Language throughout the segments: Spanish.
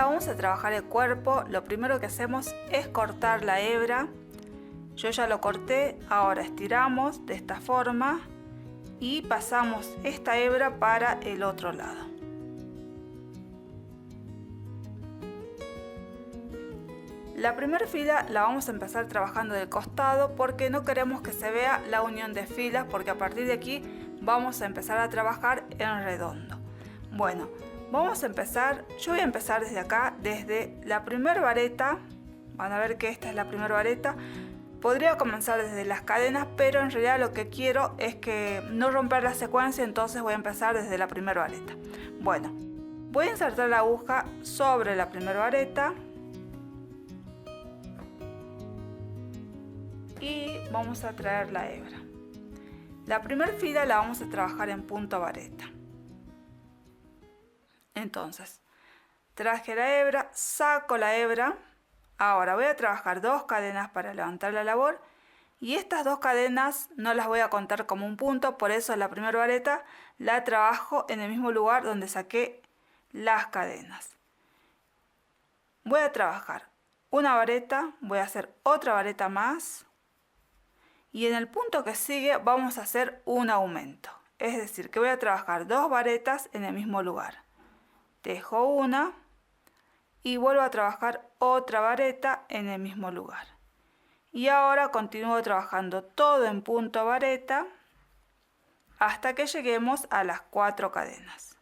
Ahora vamos a trabajar el cuerpo. Lo primero que hacemos es cortar la hebra. Yo ya lo corté, ahora estiramos de esta forma y pasamos esta hebra para el otro lado. La primera fila la vamos a empezar trabajando del costado porque no queremos que se vea la unión de filas, porque a partir de aquí vamos a empezar a trabajar en redondo. Bueno, vamos a empezar, yo voy a empezar desde acá, desde la primera vareta. Van a ver que esta es la primera vareta. Podría comenzar desde las cadenas, pero en realidad lo que quiero es que no romper la secuencia, entonces voy a empezar desde la primera vareta. Bueno, voy a insertar la aguja sobre la primera vareta y vamos a traer la hebra. La primera fila la vamos a trabajar en punto vareta. Entonces, traje la hebra, saco la hebra. Ahora voy a trabajar 2 cadenas para levantar la labor y estas 2 cadenas no las voy a contar como un punto, por eso la primera vareta la trabajo en el mismo lugar donde saqué las cadenas. Voy a trabajar una vareta, voy a hacer otra vareta más y en el punto que sigue vamos a hacer un aumento, es decir que voy a trabajar 2 varetas en el mismo lugar. Dejo una y vuelvo a trabajar otra vareta en el mismo lugar. Y ahora continúo trabajando todo en punto vareta hasta que lleguemos a las 4 cadenas.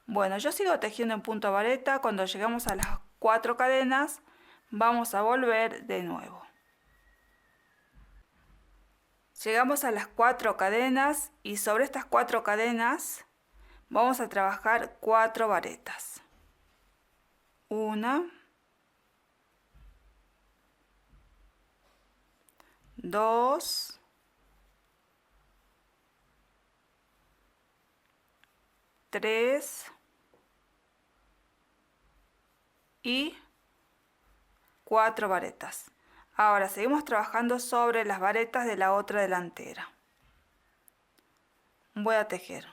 Bueno, yo sigo tejiendo en punto vareta. Cuando llegamos a las 4 cadenas vamos a volver de nuevo. Llegamos a las 4 cadenas y sobre estas 4 cadenas vamos a trabajar 4 varetas. 1, 2, 3 y 4 varetas. Ahora seguimos trabajando sobre las varetas de la otra delantera. Voy a tejer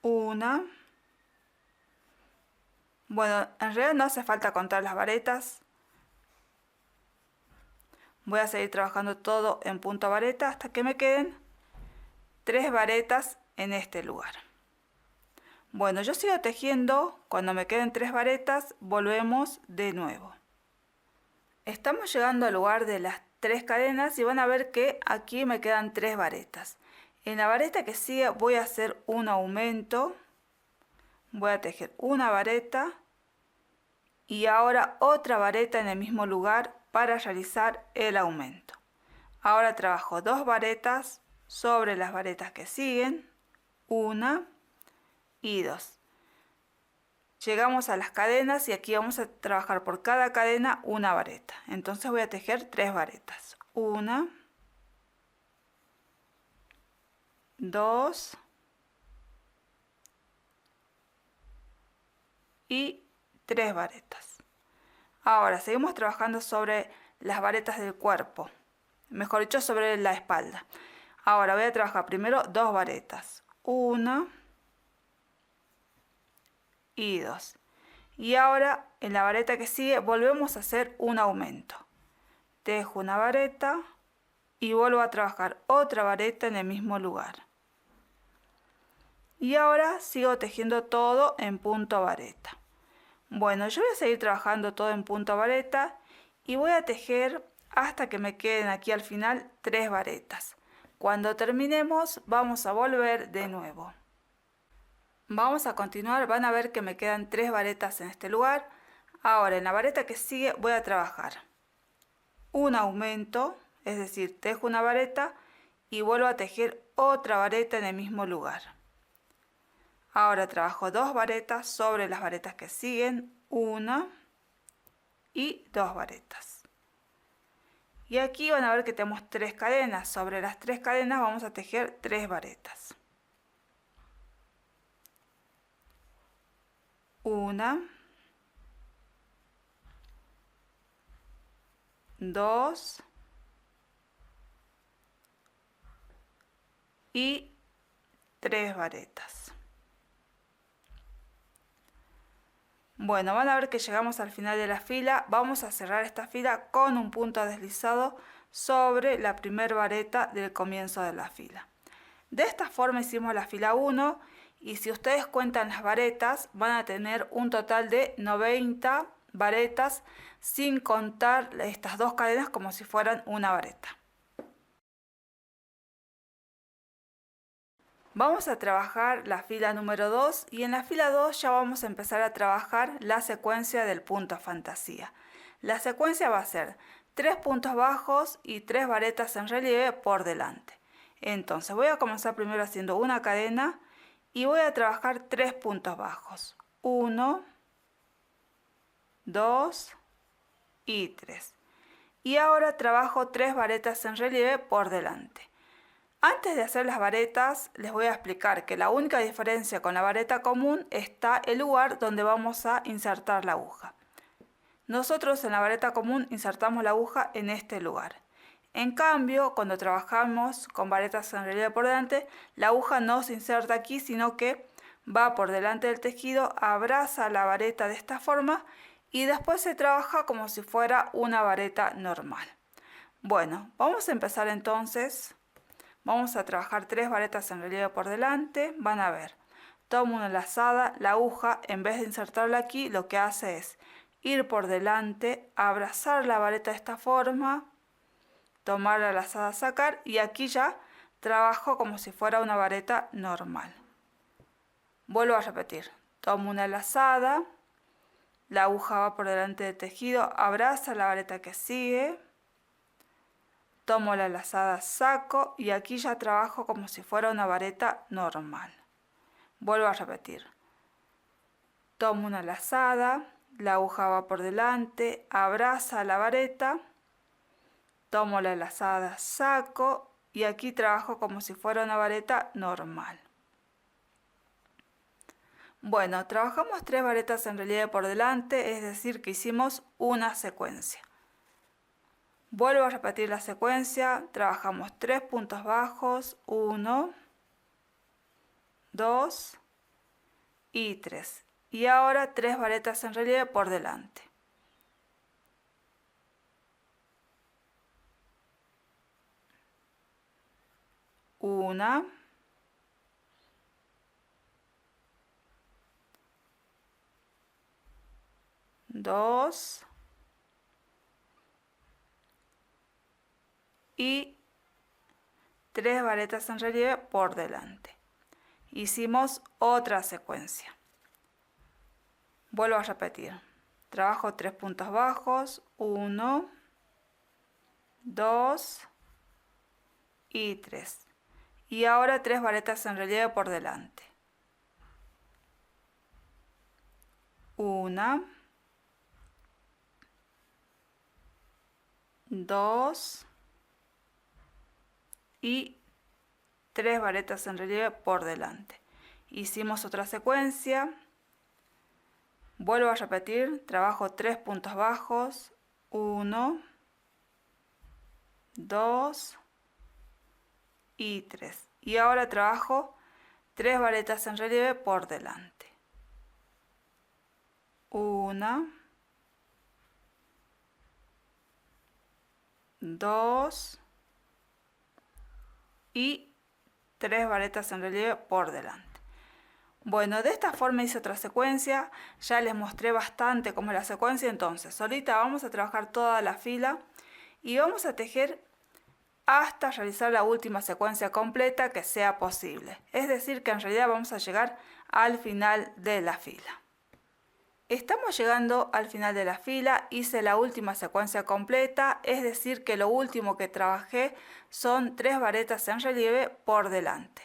una. Bueno, en realidad no hace falta contar las varetas. Voy a seguir trabajando todo en punto vareta hasta que me queden 3 varetas en este lugar. Bueno, yo sigo tejiendo. Cuando me queden 3 varetas volvemos de nuevo. Estamos llegando al lugar de las 3 cadenas y van a ver que aquí me quedan 3 varetas. En la vareta que sigue voy a hacer un aumento. Voy a tejer una vareta y ahora otra vareta en el mismo lugar para realizar el aumento. Ahora trabajo 2 varetas sobre las varetas que siguen, 1 y 2. Llegamos a las cadenas y aquí vamos a trabajar por cada cadena una vareta. Entonces voy a tejer 3 varetas. 1, 2 y 3 varetas. Ahora seguimos trabajando sobre las varetas del cuerpo, mejor dicho sobre la espalda. Ahora voy a trabajar primero 2 varetas, 1 y 2. Y ahora en la vareta que sigue volvemos a hacer un aumento. Tejo una vareta y vuelvo a trabajar otra vareta en el mismo lugar. Y ahora sigo tejiendo todo en punto vareta. Bueno, yo voy a seguir trabajando todo en punto vareta y voy a tejer hasta que me queden aquí al final 3 varetas. Cuando terminemos vamos a volver de nuevo. Vamos a continuar, van a ver que me quedan 3 varetas en este lugar. Ahora en la vareta que sigue voy a trabajar un aumento, es decir, tejo una vareta y vuelvo a tejer otra vareta en el mismo lugar. Ahora trabajo 2 varetas sobre las varetas que siguen, 1 y 2 varetas. Y aquí van a ver que tenemos 3 cadenas. Sobre las 3 cadenas vamos a tejer 3 varetas. 1, 2 y 3 varetas. Bueno, van a ver que llegamos al final de la fila. Vamos a cerrar esta fila con un punto deslizado sobre la primera vareta del comienzo de la fila. De esta forma hicimos la fila 1 y si ustedes cuentan las varetas van a tener un total de 90 varetas sin contar estas dos cadenas como si fueran una vareta. Vamos a trabajar la fila número 2 y en la fila 2 ya vamos a empezar a trabajar la secuencia del punto fantasía. La secuencia va a ser 3 puntos bajos y 3 varetas en relieve por delante. Entonces voy a comenzar primero haciendo una cadena y voy a trabajar 3 puntos bajos. 1, 2 y 3. Y ahora trabajo 3 varetas en relieve por delante. Antes de hacer las varetas, les voy a explicar que la única diferencia con la vareta común está el lugar donde vamos a insertar la aguja. Nosotros en la vareta común insertamos la aguja en este lugar. En cambio, cuando trabajamos con varetas en relieve por delante, la aguja no se inserta aquí, sino que va por delante del tejido, abraza la vareta de esta forma y después se trabaja como si fuera una vareta normal. Bueno, vamos a empezar entonces. Vamos a trabajar 3 varetas en relieve por delante. Van a ver, tomo una lazada, la aguja en vez de insertarla aquí lo que hace es ir por delante, abrazar la vareta de esta forma, tomar la lazada, sacar y aquí ya trabajo como si fuera una vareta normal. Vuelvo a repetir, tomo una lazada, la aguja va por delante del tejido, abraza la vareta que sigue, tomo la lazada, saco y aquí ya trabajo como si fuera una vareta normal. Vuelvo a repetir. Tomo una lazada, la aguja va por delante, abraza la vareta, tomo la lazada, saco y aquí trabajo como si fuera una vareta normal. Bueno, trabajamos 3 varetas en relieve por delante, es decir que hicimos una secuencia. Vuelvo a repetir la secuencia, trabajamos 3 puntos bajos, 1, 2 y 3. Y ahora 3 varetas en relieve por delante. Una, dos y 3 varetas en relieve por delante. Hicimos otra secuencia. Vuelvo a repetir. Trabajo 3 puntos bajos, 1, 2 y 3. Y ahora 3 varetas en relieve por delante. Una, 2 y 3 varetas en relieve por delante. Hicimos otra secuencia. Vuelvo a repetir, trabajo 3 puntos bajos, 1, 2 y 3. Y ahora trabajo 3 varetas en relieve por delante. Una, 2 y 3 varetas en relieve por delante. Bueno, de esta forma hice otra secuencia, ya les mostré bastante cómo es la secuencia, entonces ahorita vamos a trabajar toda la fila y vamos a tejer hasta realizar la última secuencia completa que sea posible. Es decir que en realidad vamos a llegar al final de la fila. Estamos llegando al final de la fila, hice la última secuencia completa, es decir que lo último que trabajé son 3 varetas en relieve por delante.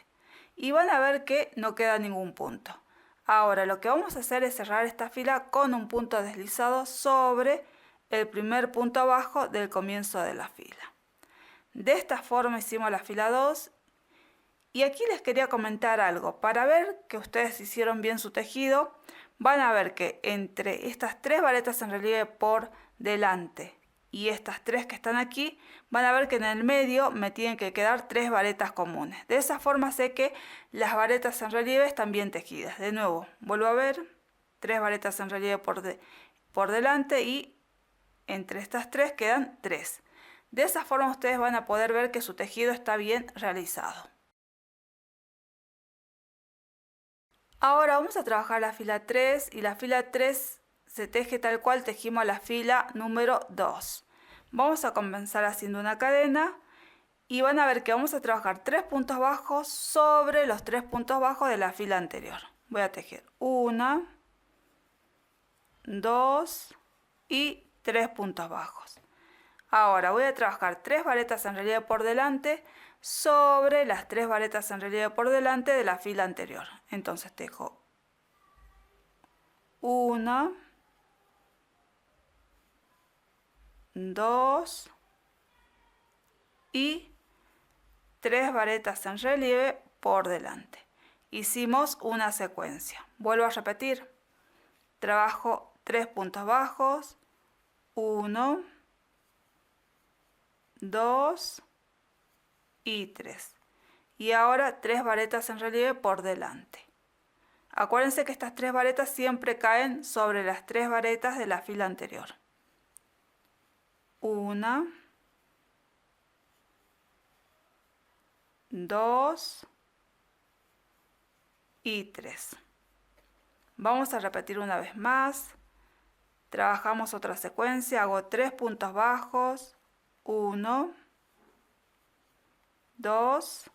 Y van a ver que no queda ningún punto. Ahora lo que vamos a hacer es cerrar esta fila con un punto deslizado sobre el primer punto abajo del comienzo de la fila. De esta forma hicimos la fila 2. Y aquí les quería comentar algo. Para ver que ustedes hicieron bien su tejido, van a ver que entre estas 3 varetas en relieve por delante y estas 3 que están aquí, van a ver que en el medio me tienen que quedar 3 varetas comunes. De esa forma sé que las varetas en relieve están bien tejidas. De nuevo, vuelvo a ver, 3 varetas en relieve por delante y entre estas 3 quedan 3. De esa forma ustedes van a poder ver que su tejido está bien realizado. Ahora vamos a trabajar la fila 3 y la fila 3 se teje tal cual tejimos la fila número 2. Vamos a comenzar haciendo una cadena y van a ver que vamos a trabajar 3 puntos bajos sobre los 3 puntos bajos de la fila anterior. Voy a tejer 1, 2 y 3 puntos bajos. Ahora voy a trabajar 3 varetas en relieve por delante sobre las 3 varetas en relieve por delante de la fila anterior. Entonces tejo 1, 2 y 3 varetas en relieve por delante. Hicimos una secuencia. Vuelvo a repetir. Trabajo 3 puntos bajos, 1, 2 y 3. Y ahora 3 varetas en relieve por delante. Acuérdense que estas 3 varetas siempre caen sobre las 3 varetas de la fila anterior. 1, 2 y 3. Vamos a repetir una vez más. Trabajamos otra secuencia. Hago 3 puntos bajos. 1, 2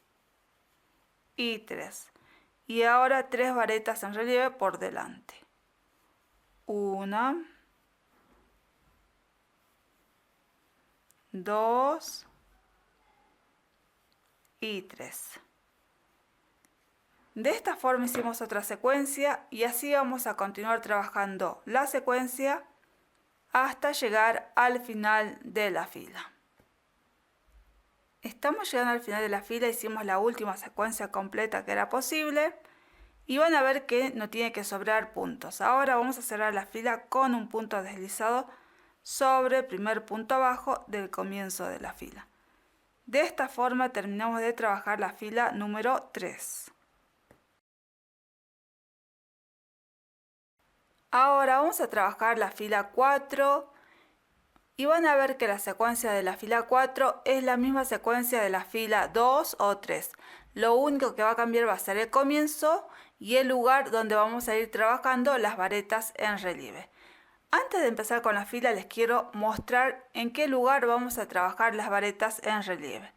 y 3. Y ahora 3 varetas en relieve por delante. 1, 2 y 3. De esta forma hicimos otra secuencia y así vamos a continuar trabajando la secuencia hasta llegar al final de la fila. Estamos llegando al final de la fila, hicimos la última secuencia completa que era posible y van a ver que no tiene que sobrar puntos. Ahora vamos a cerrar la fila con un punto deslizado sobre el primer punto abajo del comienzo de la fila. De esta forma terminamos de trabajar la fila número 3. Ahora vamos a trabajar la fila 4 y van a ver que la secuencia de la fila 4 es la misma secuencia de la fila 2 o 3. Lo único que va a cambiar va a ser el comienzo y el lugar donde vamos a ir trabajando las varetas en relieve. Antes de empezar con la fila les quiero mostrar en qué lugar vamos a trabajar las varetas en relieve.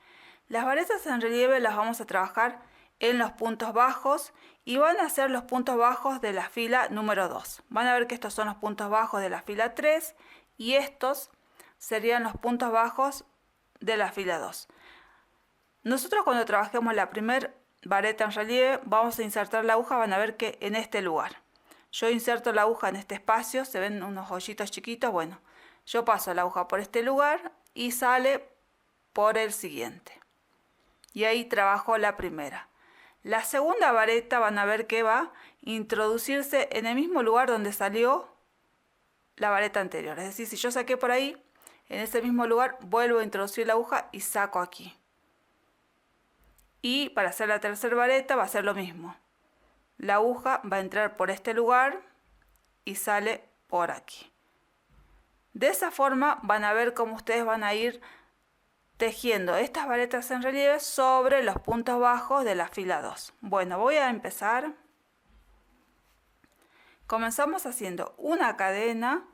Las varetas en relieve las vamos a trabajar en los puntos bajos y van a ser los puntos bajos de la fila número 2. Van a ver que estos son los puntos bajos de la fila 3 y estos serían los puntos bajos de la fila 2. Nosotros cuando trabajemos la primera vareta en relieve vamos a insertar la aguja, van a ver que en este lugar. Yo inserto la aguja en este espacio, se ven unos hoyitos chiquitos, bueno, yo paso la aguja por este lugar y sale por el siguiente. Y ahí trabajo la primera. La segunda vareta van a ver que va a introducirse en el mismo lugar donde salió la vareta anterior. Es decir, si yo saqué por ahí, en ese mismo lugar vuelvo a introducir la aguja y saco aquí. Y para hacer la tercera vareta va a ser lo mismo. La aguja va a entrar por este lugar y sale por aquí. De esa forma van a ver cómo ustedes van a ir tejiendo estas varetas en relieve sobre los puntos bajos de la fila 2. Bueno, voy a empezar. Comenzamos haciendo una cadena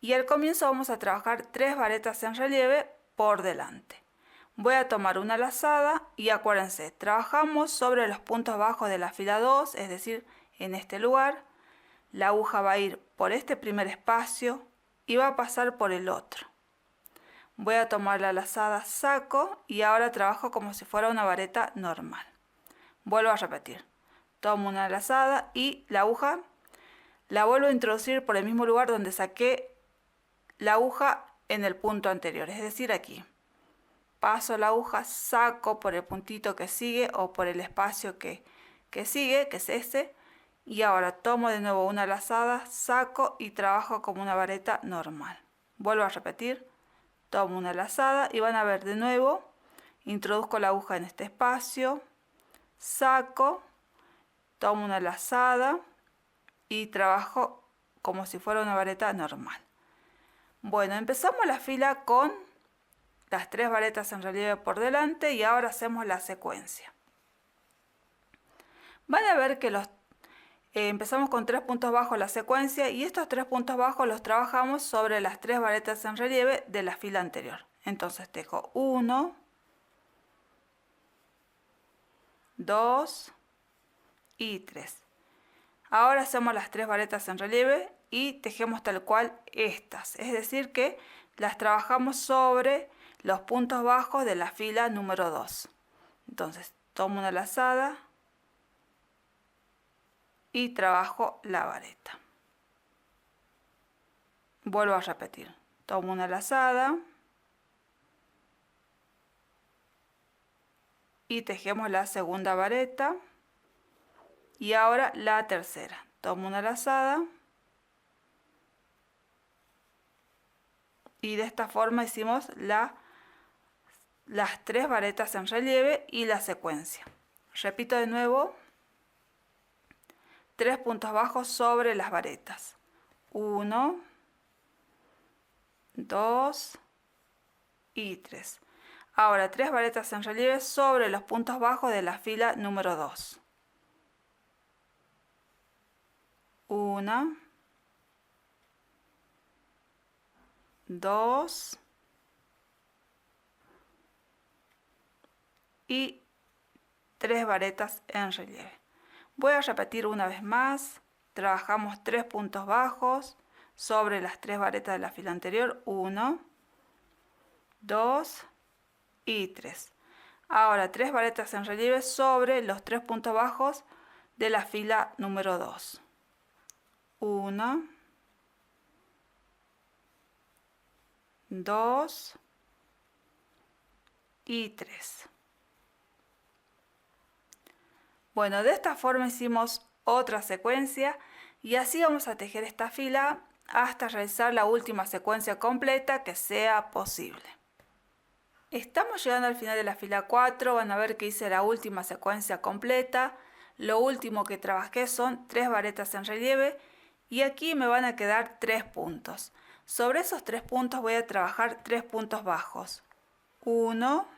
y al comienzo vamos a trabajar 3 varetas en relieve por delante. Voy a tomar una lazada y acuérdense, trabajamos sobre los puntos bajos de la fila 2, es decir, en este lugar. La aguja va a ir por este primer espacio y va a pasar por el otro. Voy a tomar la lazada, saco y ahora trabajo como si fuera una vareta normal. Vuelvo a repetir. Tomo una lazada y la aguja la vuelvo a introducir por el mismo lugar donde saqué la aguja en el punto anterior, es decir, aquí. Paso la aguja, saco por el puntito que sigue o por el espacio que sigue, que es este. Y ahora tomo de nuevo una lazada, saco y trabajo como una vareta normal. Vuelvo a repetir. Tomo una lazada y van a ver de nuevo. Introduzco la aguja en este espacio. Saco. Tomo una lazada. y trabajo como si fuera una vareta normal. Bueno, empezamos la fila con las 3 varetas en relieve por delante y ahora hacemos la secuencia. Van a ver que empezamos con 3 puntos bajos la secuencia y estos 3 puntos bajos los trabajamos sobre las 3 varetas en relieve de la fila anterior. Entonces tejo 1, 2 y 3. Ahora hacemos las 3 varetas en relieve y tejemos tal cual estas, es decir que las trabajamos sobre los puntos bajos de la fila número 2. Entonces tomo una lazada y trabajo la vareta. Vuelvo a repetir, tomo una lazada y tejemos la segunda vareta y ahora la tercera. Tomo una lazada y de esta forma hicimos las 3 varetas en relieve y la secuencia. Repito de nuevo, 3 puntos bajos sobre las varetas. 1, 2 y 3. Ahora 3 varetas en relieve sobre los puntos bajos de la fila número 2. 1, 2 y 3 varetas en relieve. Voy a repetir una vez más. Trabajamos 3 puntos bajos sobre las 3 varetas de la fila anterior. 1, 2 y 3. Ahora 3 varetas en relieve sobre los 3 puntos bajos de la fila número 2. 1, 2 y 3. Bueno, de esta forma hicimos otra secuencia y así vamos a tejer esta fila hasta realizar la última secuencia completa que sea posible. Estamos llegando al final de la fila 4, van a ver que hice la última secuencia completa. Lo último que trabajé son 3 varetas en relieve y aquí me van a quedar 3 puntos. Sobre esos 3 puntos voy a trabajar 3 puntos bajos. 1,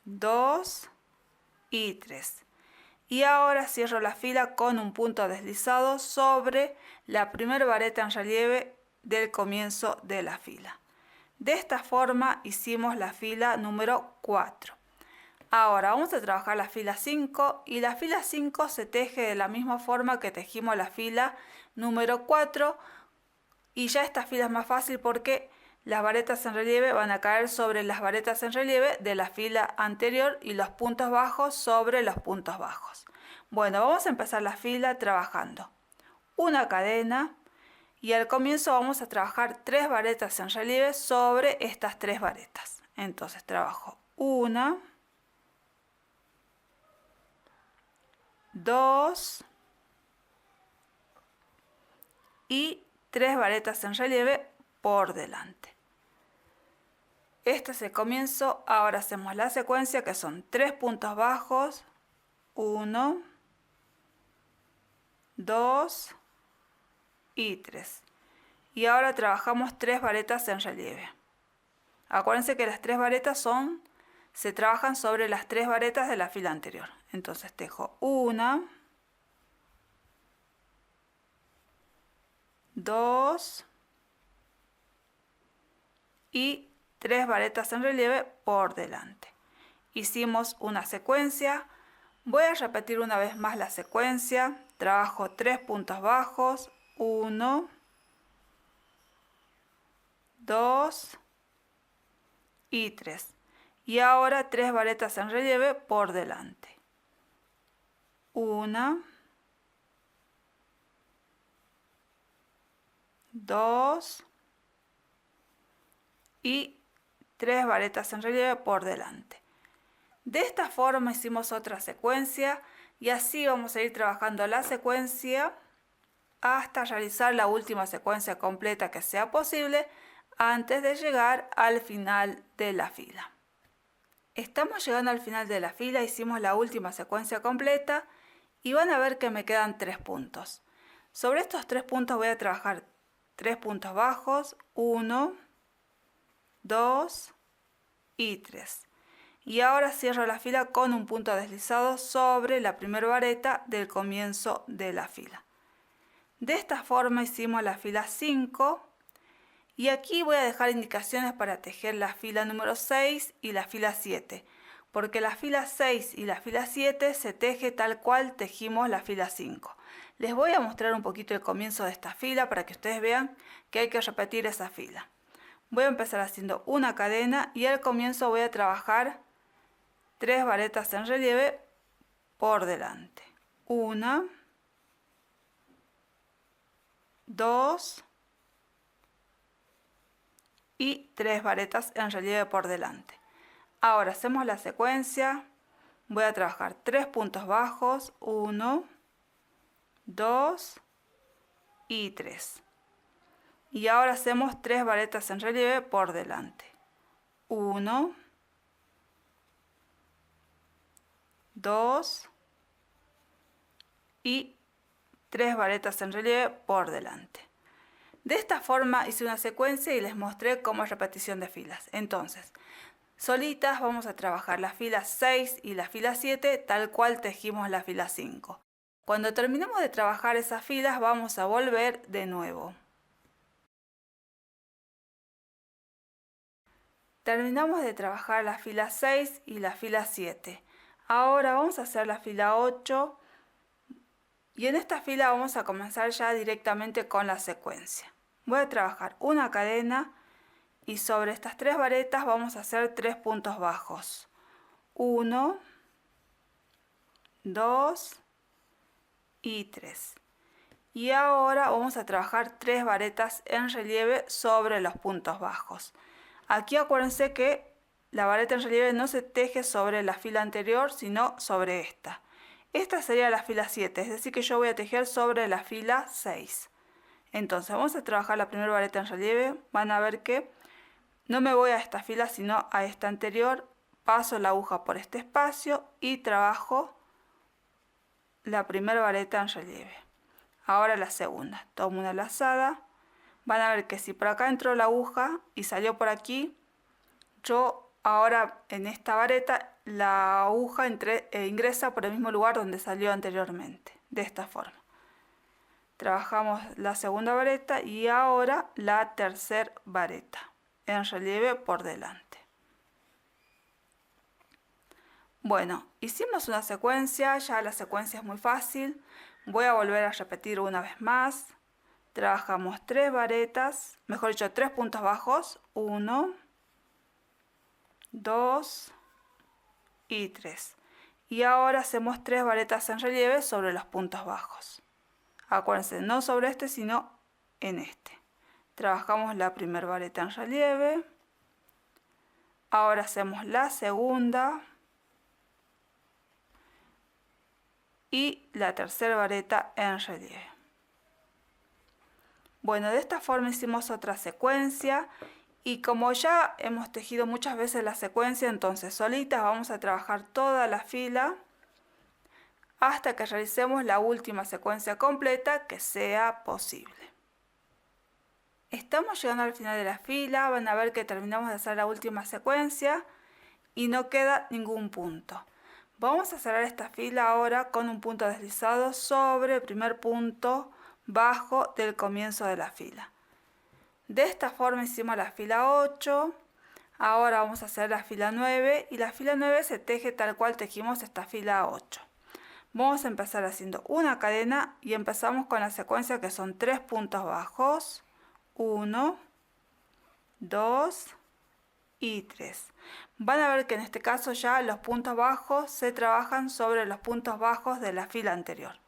2 y 3. Y ahora cierro la fila con un punto deslizado sobre la primera vareta en relieve del comienzo de la fila. De esta forma hicimos la fila número 4. Ahora vamos a trabajar la fila 5 y la fila 5 se teje de la misma forma que tejimos la fila número 4 y ya esta fila es más fácil porque las varetas en relieve van a caer sobre las varetas en relieve de la fila anterior y los puntos bajos sobre los puntos bajos. Bueno, vamos a empezar la fila trabajando una cadena y al comienzo vamos a trabajar 3 varetas en relieve sobre estas 3 varetas. Entonces trabajo 1, 2 y 3 varetas en relieve por delante. Este es el comienzo. Ahora hacemos la secuencia que son 3 puntos bajos, 1, 2 y 3. Y ahora trabajamos 3 varetas en relieve. Acuérdense que las 3 varetas se trabajan sobre las 3 varetas de la fila anterior. Entonces tejo 1, 2 y 3 varetas en relieve por delante. Hicimos una secuencia. Voy a repetir una vez más la secuencia. Trabajo 3 puntos bajos, 1, 2 y 3. Y ahora 3 varetas en relieve por delante. 1, 2 y 3 varetas en relieve por delante. De esta forma hicimos otra secuencia y así vamos a ir trabajando la secuencia hasta realizar la última secuencia completa que sea posible antes de llegar al final de la fila. Estamos llegando al final de la fila, hicimos la última secuencia completa y van a ver que me quedan 3 puntos. Sobre estos 3 puntos voy a trabajar 3 puntos bajos, 1, 2 y 3. Y ahora cierro la fila con un punto deslizado sobre la primera vareta del comienzo de la fila. De esta forma hicimos la fila 5 y aquí voy a dejar indicaciones para tejer la fila número 6 y la fila 7, porque la fila 6 y la fila 7 se teje tal cual tejimos la fila 5. Les voy a mostrar un poquito el comienzo de esta fila para que ustedes vean que hay que repetir esa fila. Voy a empezar haciendo una cadena y al comienzo voy a trabajar 3 varetas en relieve por delante. 1, 2 y 3 varetas en relieve por delante. Ahora hacemos la secuencia. Voy a trabajar 3 puntos bajos, 1, 2 y 3. Y ahora hacemos 3 varetas en relieve por delante. 1, 2 y 3 varetas en relieve por delante. De esta forma hice una secuencia y les mostré cómo es repetición de filas. Entonces, solitas vamos a trabajar la fila 6 y la fila 7 tal cual tejimos la fila 5. Cuando terminemos de trabajar esas filas vamos a volver de nuevo. Terminamos de trabajar la fila 6 y la fila 7. Ahora vamos a hacer la fila 8 y en esta fila vamos a comenzar ya directamente con la secuencia. Voy a trabajar una cadena y sobre estas 3 varetas vamos a hacer 3 puntos bajos. 1, 2 y 3. Y ahora vamos a trabajar 3 varetas en relieve sobre los puntos bajos. Aquí acuérdense que la vareta en relieve no se teje sobre la fila anterior, sino sobre esta. Esta sería la fila 7, es decir que yo voy a tejer sobre la fila 6. Entonces vamos a trabajar la primera vareta en relieve. Van a ver que no me voy a esta fila, sino a esta anterior. Paso la aguja por este espacio y trabajo la primera vareta en relieve. Ahora la segunda. Tomo una lazada. Van a ver que si por acá entró la aguja y salió por aquí, yo ahora en esta vareta la aguja ingresa por el mismo lugar donde salió anteriormente, de esta forma. Trabajamos la segunda vareta y ahora la tercera vareta en relieve por delante. Bueno, hicimos una secuencia, ya la secuencia es muy fácil. Voy a volver a repetir una vez más. Trabajamos 3 varetas, mejor dicho 3 puntos bajos, 1, 2 y 3. Y ahora hacemos 3 varetas en relieve sobre los puntos bajos. Acuérdense, no sobre este, sino en este. Trabajamos la primera vareta en relieve. Ahora hacemos la segunda. Y la tercera vareta en relieve. Bueno, de esta forma hicimos otra secuencia. Y como ya hemos tejido muchas veces la secuencia, entonces solitas vamos a trabajar toda la fila hasta que realicemos la última secuencia completa que sea posible. Estamos llegando al final de la fila, van a ver que terminamos de hacer la última secuencia y no queda ningún punto. Vamos a cerrar esta fila ahora con un punto deslizado sobre el primer punto bajo del comienzo de la fila. De esta forma hicimos la fila 8, ahora vamos a hacer la fila 9 y la fila 9 se teje tal cual tejimos esta fila 8. Vamos a empezar haciendo una cadena y empezamos con la secuencia que son 3 puntos bajos, 1, 2 y 3. Van a ver que en este caso ya los puntos bajos se trabajan sobre los puntos bajos de la fila anterior.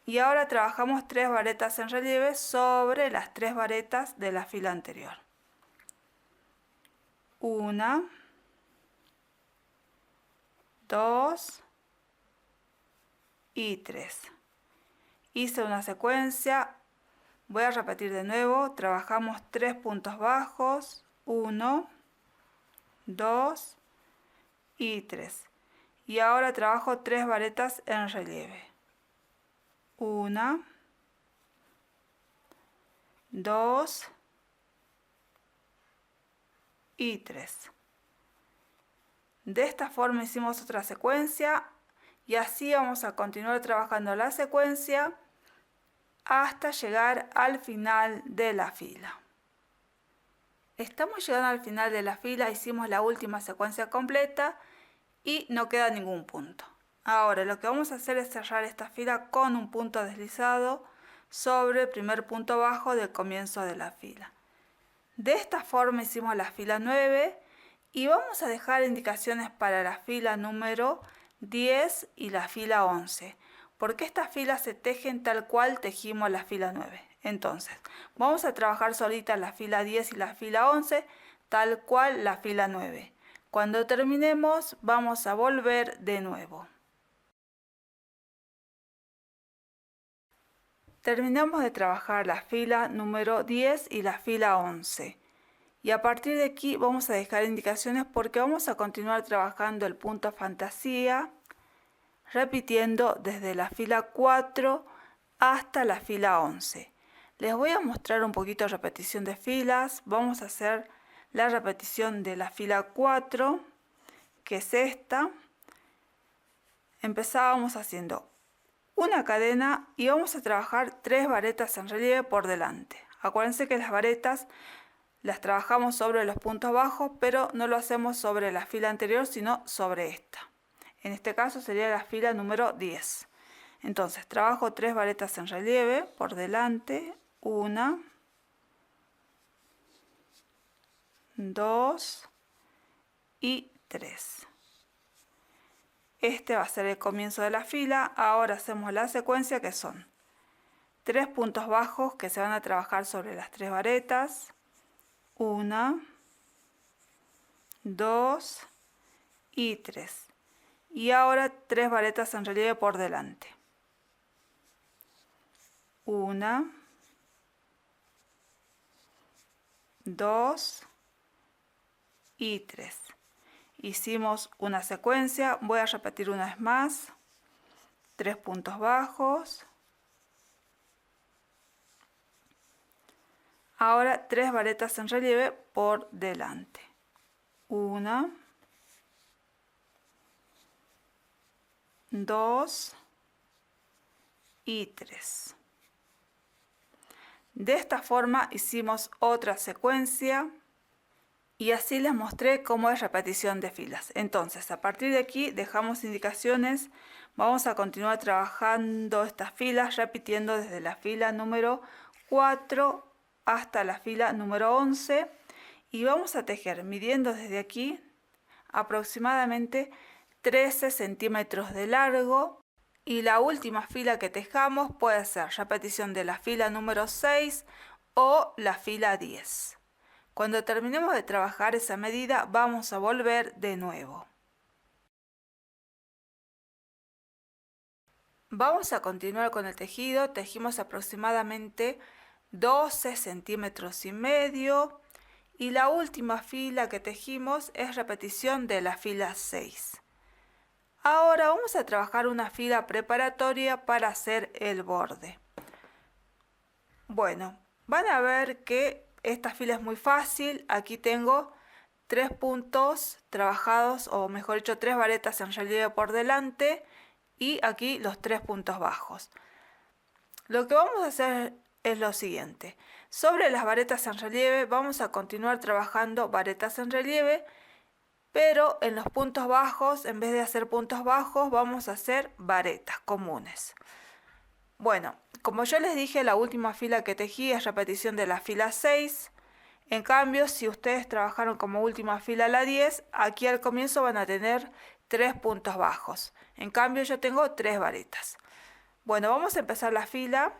Y ahora trabajamos 3 varetas en relieve sobre las 3 varetas de la fila anterior. 1, 2 y 3. Hice una secuencia, voy a repetir de nuevo, trabajamos 3 puntos bajos, 1, 2 y 3. Y ahora trabajo 3 varetas en relieve. 1, 2 y 3. De esta forma hicimos otra secuencia y así vamos a continuar trabajando la secuencia hasta llegar al final de la fila. Estamos llegando al final de la fila, hicimos la última secuencia completa y no queda ningún punto. Ahora lo que vamos a hacer es cerrar esta fila con un punto deslizado sobre el primer punto bajo del comienzo de la fila. De esta forma hicimos la fila 9 y vamos a dejar indicaciones para la fila número 10 y la fila 11, porque estas filas se tejen tal cual tejimos la fila 9. Entonces, vamos a trabajar solita la fila 10 y la fila 11 tal cual la fila 9. Cuando terminemos, vamos a volver de nuevo. Terminamos de trabajar la fila número 10 y la fila 11. Y a partir de aquí vamos a dejar indicaciones porque vamos a continuar trabajando el punto fantasía, repitiendo desde la fila 4 hasta la fila 11. Les voy a mostrar un poquito de repetición de filas. Vamos a hacer la repetición de la fila 4, que es esta. Empezábamos haciendo una cadena y vamos a trabajar 3 varetas en relieve por delante. Acuérdense que las varetas las trabajamos sobre los puntos bajos, pero no lo hacemos sobre la fila anterior, sino sobre esta. En este caso sería la fila número 10. Entonces trabajo 3 varetas en relieve por delante, 1, 2 y 3. Este va a ser el comienzo de la fila. Ahora hacemos la secuencia, que son 3 puntos bajos que se van a trabajar sobre las 3 varetas. 1, 2 y 3. Y ahora 3 varetas en relieve por delante. 1, 2 y 3. Hicimos una secuencia, voy a repetir una vez más. 3 puntos bajos. Ahora 3 varetas en relieve por delante. 1, 2 y 3. De esta forma hicimos otra secuencia y así les mostré cómo es repetición de filas. Entonces, a partir de aquí dejamos indicaciones. Vamos a continuar trabajando estas filas repitiendo desde la fila número 4 hasta la fila número 11 y vamos a tejer midiendo desde aquí aproximadamente 13 centímetros de largo. Y la última fila que tejamos puede ser repetición de la fila número 6 o la fila 10. Cuando terminemos de trabajar esa medida vamos a volver de nuevo. Vamos a continuar con el tejido. Tejimos aproximadamente 12 centímetros y medio y la última fila que tejimos es repetición de la fila 6. Ahora vamos a trabajar una fila preparatoria para hacer el borde. Bueno, van a ver que esta fila es muy fácil. Aquí tengo 3 puntos trabajados, o mejor dicho, 3 varetas en relieve por delante y aquí los 3 puntos bajos. Lo que vamos a hacer es lo siguiente. Sobre las varetas en relieve vamos a continuar trabajando varetas en relieve, pero en los puntos bajos, en vez de hacer puntos bajos, vamos a hacer varetas comunes. Bueno, como yo les dije, la última fila que tejí es repetición de la fila 6. En cambio, si ustedes trabajaron como última fila la 10, aquí al comienzo van a tener 3 puntos bajos. En cambio, yo tengo 3 varetas. Bueno, vamos a empezar la fila.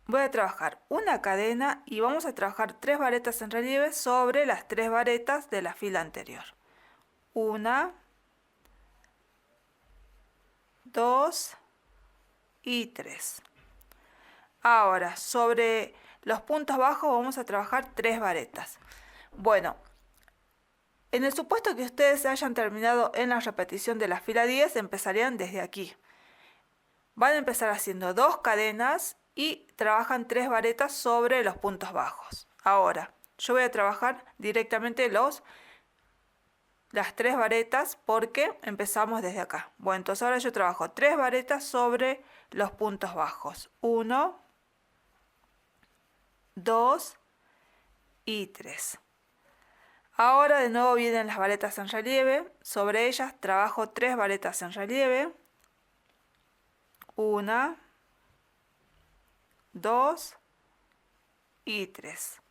Voy a trabajar una cadena y vamos a trabajar 3 varetas en relieve sobre las 3 varetas de la fila anterior. 1, 2 y 3. Ahora, sobre los puntos bajos vamos a trabajar 3 varetas. Bueno, en el supuesto que ustedes hayan terminado en la repetición de la fila 10, empezarían desde aquí. Van a empezar haciendo 2 cadenas y trabajan 3 varetas sobre los puntos bajos. Ahora, yo voy a trabajar directamente las 3 varetas porque empezamos desde acá. Bueno, entonces ahora yo trabajo 3 varetas sobre los puntos bajos. 1, 2 y 3. Ahora de nuevo vienen las varetas en relieve. Sobre ellas trabajo 3 varetas en relieve. 1, 2 y 3.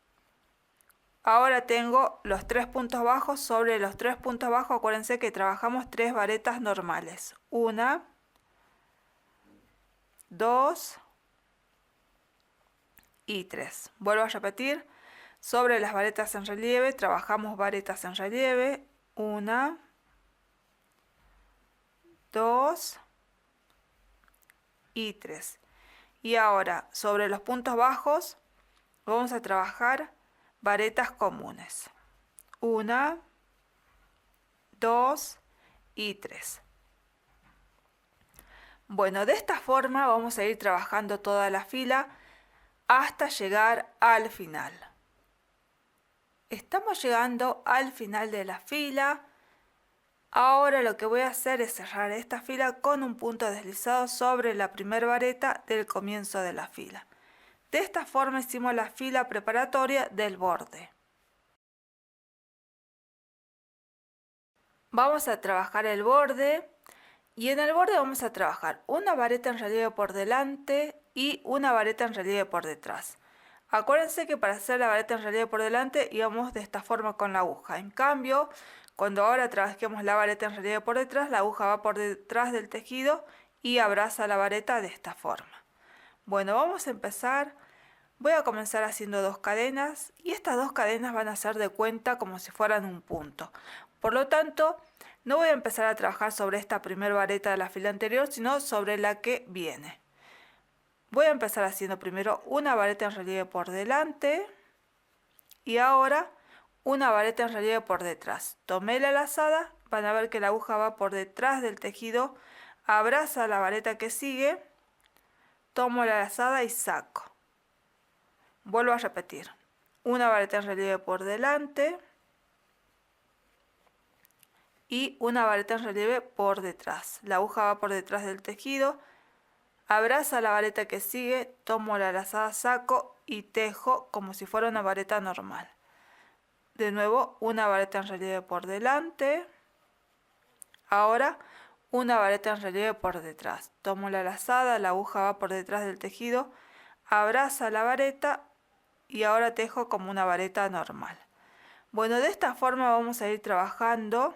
Ahora tengo los 3 puntos bajos. Sobre los 3 puntos bajos, acuérdense que trabajamos 3 varetas normales. 1, 2 y 3. Vuelvo a repetir. Sobre las varetas en relieve, trabajamos varetas en relieve. 1, 2 y 3. Y ahora, sobre los puntos bajos, vamos a trabajar varetas comunes. 1, 2 y 3. Bueno, de esta forma vamos a ir trabajando toda la fila hasta llegar al final. Estamos llegando al final de la fila. Ahora lo que voy a hacer es cerrar esta fila con un punto deslizado sobre la primera vareta del comienzo de la fila. De esta forma hicimos la fila preparatoria del borde. Vamos a trabajar el borde y en el borde vamos a trabajar una vareta en relieve por delante y una vareta en relieve por detrás. Acuérdense que para hacer la vareta en relieve por delante íbamos de esta forma con la aguja. En cambio, cuando ahora trabajemos la vareta en relieve por detrás, la aguja va por detrás del tejido y abraza la vareta de esta forma. Bueno, vamos a empezar. Voy a comenzar haciendo 2 cadenas y estas 2 cadenas van a ser de cuenta como si fueran un punto. Por lo tanto, no voy a empezar a trabajar sobre esta primera vareta de la fila anterior, sino sobre la que viene. Voy a empezar haciendo primero una vareta en relieve por delante y ahora una vareta en relieve por detrás. Tomé la lazada, van a ver que la aguja va por detrás del tejido, abraza la vareta que sigue, tomo la lazada y saco. Vuelvo a repetir, una vareta en relieve por delante y una vareta en relieve por detrás. La aguja va por detrás del tejido, abraza la vareta que sigue, tomo la lazada, saco y tejo como si fuera una vareta normal. De nuevo, una vareta en relieve por delante. Ahora, una vareta en relieve por detrás. Tomo la lazada, la aguja va por detrás del tejido, abraza la vareta y ahora tejo como una vareta normal. Bueno, de esta forma vamos a ir trabajando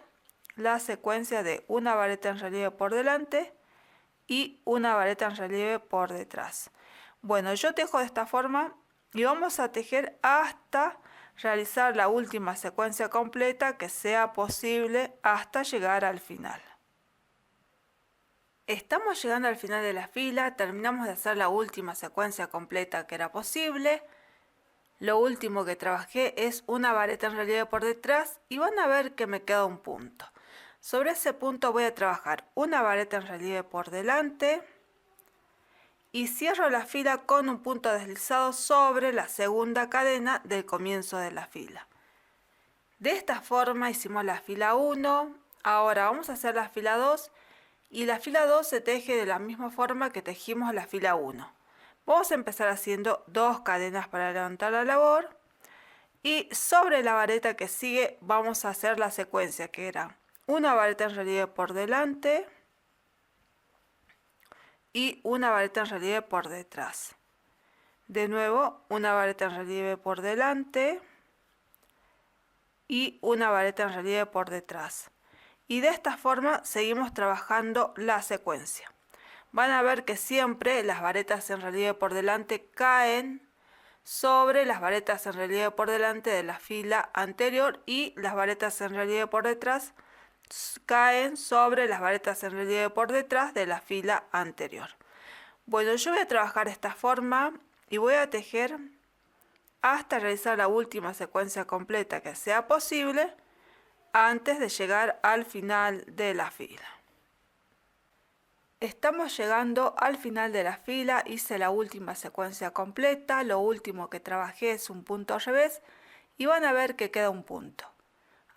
la secuencia de una vareta en relieve por delante y una vareta en relieve por detrás. Bueno, yo tejo de esta forma y vamos a tejer hasta realizar la última secuencia completa que sea posible hasta llegar al final. Estamos llegando al final de la fila, terminamos de hacer la última secuencia completa que era posible. Lo último que trabajé es una vareta en relieve por detrás y van a ver que me queda un punto. Sobre ese punto voy a trabajar una vareta en relieve por delante y cierro la fila con un punto deslizado sobre la segunda cadena del comienzo de la fila. De esta forma hicimos la fila 1, ahora vamos a hacer la fila 2 y la fila 2 se teje de la misma forma que tejimos la fila 1. Vamos a empezar haciendo 2 cadenas para levantar la labor y sobre la vareta que sigue vamos a hacer la secuencia que era una vareta en relieve por delante y una vareta en relieve por detrás. De nuevo, una vareta en relieve por delante y una vareta en relieve por detrás. Y de esta forma seguimos trabajando la secuencia. Van a ver que siempre las varetas en relieve por delante caen sobre las varetas en relieve por delante de la fila anterior y las varetas en relieve por detrás caen sobre las varetas en relieve por detrás de la fila anterior. Bueno, yo voy a trabajar de esta forma y voy a tejer hasta realizar la última secuencia completa que sea posible antes de llegar al final de la fila. Estamos llegando al final de la fila, hice la última secuencia completa, lo último que trabajé es un punto al revés y van a ver que queda un punto.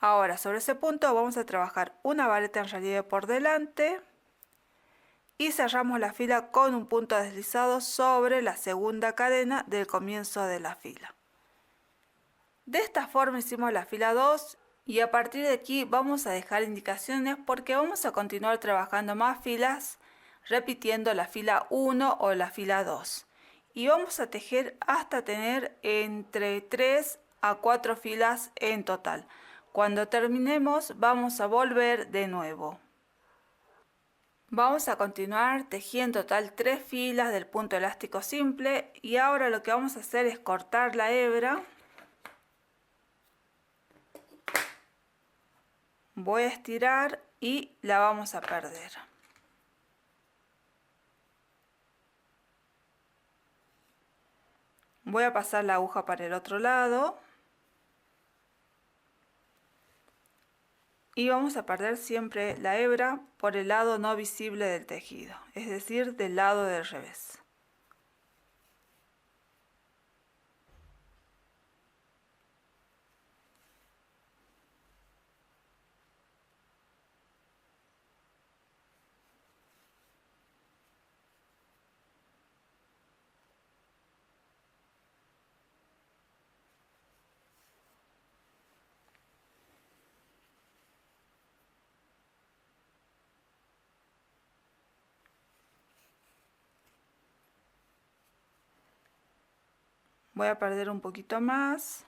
Ahora sobre ese punto vamos a trabajar una vareta en relieve por delante y cerramos la fila con un punto deslizado sobre la segunda cadena del comienzo de la fila. De esta forma hicimos la fila 2 y a partir de aquí vamos a dejar indicaciones porque vamos a continuar trabajando más filas repitiendo la fila 1 o la fila 2 y vamos a tejer hasta tener entre 3 a 4 filas en total. Cuando terminemos vamos a volver de nuevo. Vamos a continuar tejiendo en total 3 filas del punto elástico simple y ahora lo que vamos a hacer es cortar la hebra. Voy a estirar y la vamos a perder. Voy a pasar la aguja para el otro lado. Y vamos a perder siempre la hebra por el lado no visible del tejido, es decir, del lado del revés. Voy a perder un poquito más.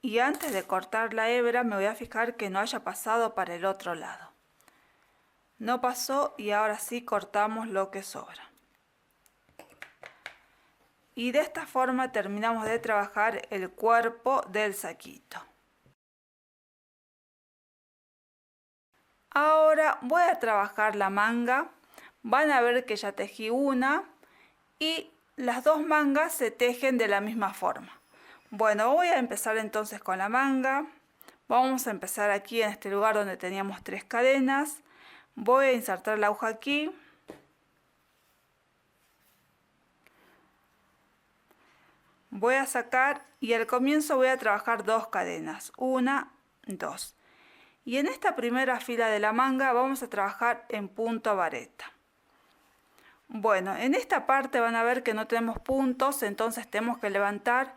Y antes de cortar la hebra me voy a fijar que no haya pasado para el otro lado. No pasó y ahora sí cortamos lo que sobra. Y de esta forma terminamos de trabajar el cuerpo del saquito. Ahora voy a trabajar la manga. Van a ver que ya tejí una y las dos mangas se tejen de la misma forma. Bueno, voy a empezar entonces con la manga. Vamos a empezar aquí en este lugar donde teníamos 3 cadenas. Voy a insertar la aguja aquí. Voy a sacar y al comienzo voy a trabajar 2 cadenas. 1, 2. Y en esta primera fila de la manga vamos a trabajar en punto vareta. Bueno, en esta parte van a ver que no tenemos puntos, entonces tenemos que levantar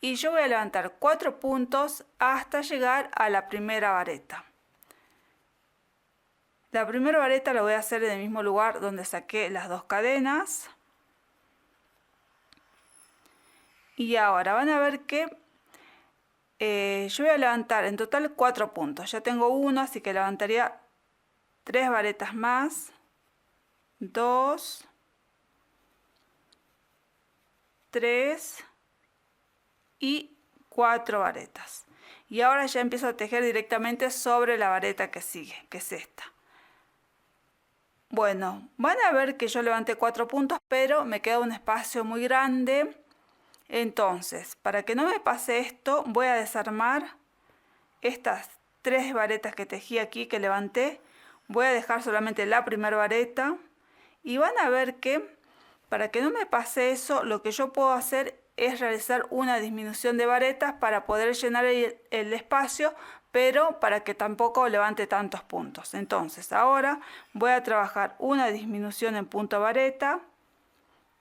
y yo voy a levantar 4 puntos hasta llegar a la primera vareta. La primera vareta la voy a hacer en el mismo lugar donde saqué las 2 cadenas. Y ahora van a ver que yo voy a levantar en total 4 puntos. Ya tengo 1, así que levantaría 3 varetas más. 2, 3 y 4 varetas. Y ahora ya empiezo a tejer directamente sobre la vareta que sigue, que es esta. Bueno, van a ver que yo levanté 4 puntos, pero me queda un espacio muy grande. Entonces, para que no me pase esto, voy a desarmar estas 3 varetas que tejí aquí, que levanté. Voy a dejar solamente la primera vareta. Y van a ver que, para que no me pase eso, lo que yo puedo hacer es realizar una disminución de varetas para poder llenar el espacio, pero para que tampoco levante tantos puntos. Entonces, ahora voy a trabajar una disminución en punto vareta.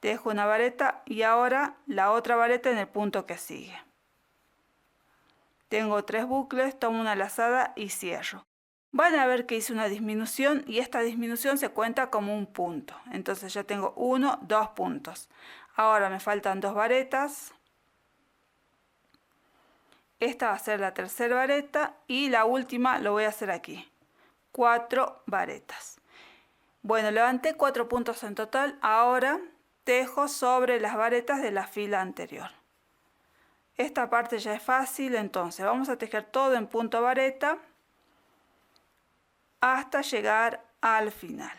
Dejo una vareta y ahora la otra vareta en el punto que sigue. Tengo 3 bucles, tomo una lazada y cierro. Van a ver que hice una disminución y esta disminución se cuenta como un punto. Entonces ya tengo 1, 2 puntos. Ahora me faltan 2 varetas. Esta va a ser la tercera vareta y la última lo voy a hacer aquí. 4 varetas. Bueno, levanté 4 puntos en total. Ahora tejo sobre las varetas de la fila anterior. Esta parte ya es fácil, entonces vamos a tejer todo en punto vareta hasta llegar al final.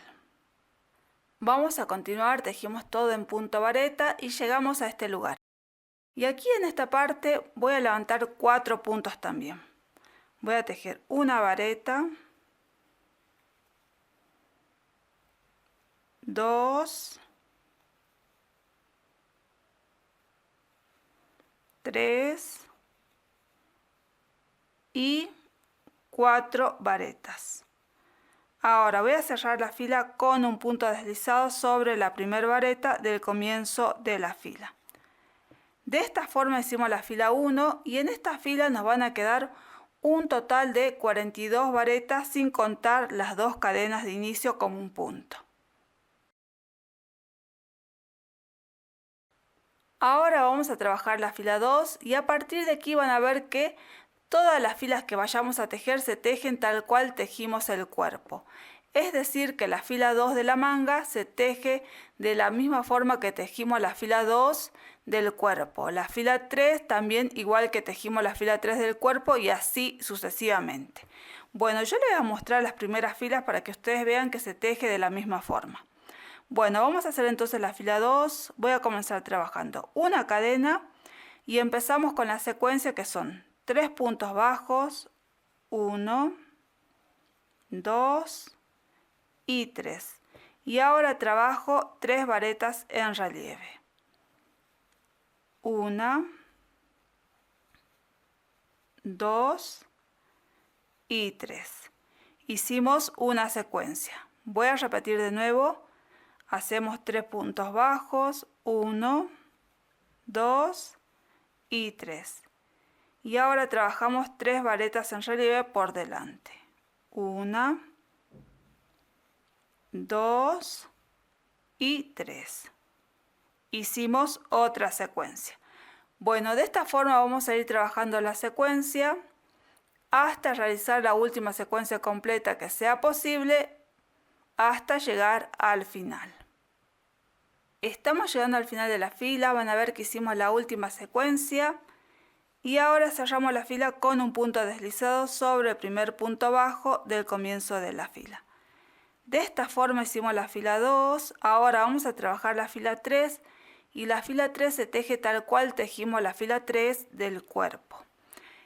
Vamos a continuar, tejimos todo en punto vareta y llegamos a este lugar. Y aquí en esta parte voy a levantar 4 puntos también. Voy a tejer una vareta, 2, 3 y 4 varetas. Ahora voy a cerrar la fila con un punto deslizado sobre la primera vareta del comienzo de la fila. De esta forma hicimos la fila 1 y en esta fila nos van a quedar un total de 42 varetas sin contar las dos cadenas de inicio como un punto. Ahora vamos a trabajar la fila 2 y a partir de aquí van a ver que todas las filas que vayamos a tejer se tejen tal cual tejimos el cuerpo. Es decir, que la fila 2 de la manga se teje de la misma forma que tejimos la fila 2 del cuerpo. La fila 3 también igual que tejimos la fila 3 del cuerpo y así sucesivamente. Bueno, yo les voy a mostrar las primeras filas para que ustedes vean que se teje de la misma forma. Bueno, vamos a hacer entonces la fila 2. Voy a comenzar trabajando una cadena y empezamos con la secuencia que son 3 puntos bajos, 1, 2 y 3. Y ahora trabajo 3 varetas en relieve. 1, 2 y 3. Hicimos una secuencia. Voy a repetir de nuevo. Hacemos 3 puntos bajos, 1, 2 y 3. Y ahora trabajamos 3 varetas en relieve por delante. 1, 2 y 3. Hicimos otra secuencia. Bueno, de esta forma vamos a ir trabajando la secuencia hasta realizar la última secuencia completa que sea posible hasta llegar al final. Estamos llegando al final de la fila, van a ver que hicimos la última secuencia y ahora cerramos la fila con un punto deslizado sobre el primer punto bajo del comienzo de la fila. De esta forma hicimos la fila 2, ahora vamos a trabajar la fila 3 y la fila 3 se teje tal cual tejimos la fila 3 del cuerpo.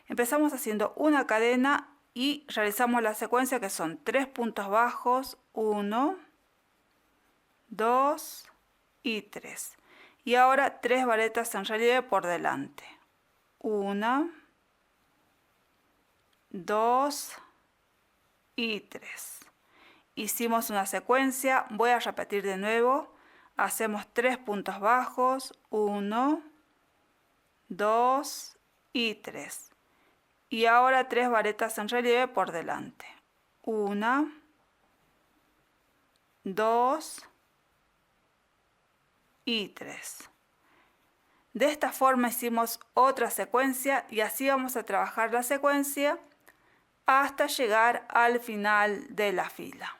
Empezamos haciendo una cadena y realizamos la secuencia que son 3 puntos bajos, 1, 2 y 3. Y ahora 3 varetas en relieve por delante. 1, 2 y 3. Hicimos una secuencia, voy a repetir de nuevo. Hacemos 3 puntos bajos, 1, 2 y 3. Y ahora 3 varetas en relieve por delante. 1, 2 y 3. De esta forma hicimos otra secuencia y así vamos a trabajar la secuencia hasta llegar al final de la fila.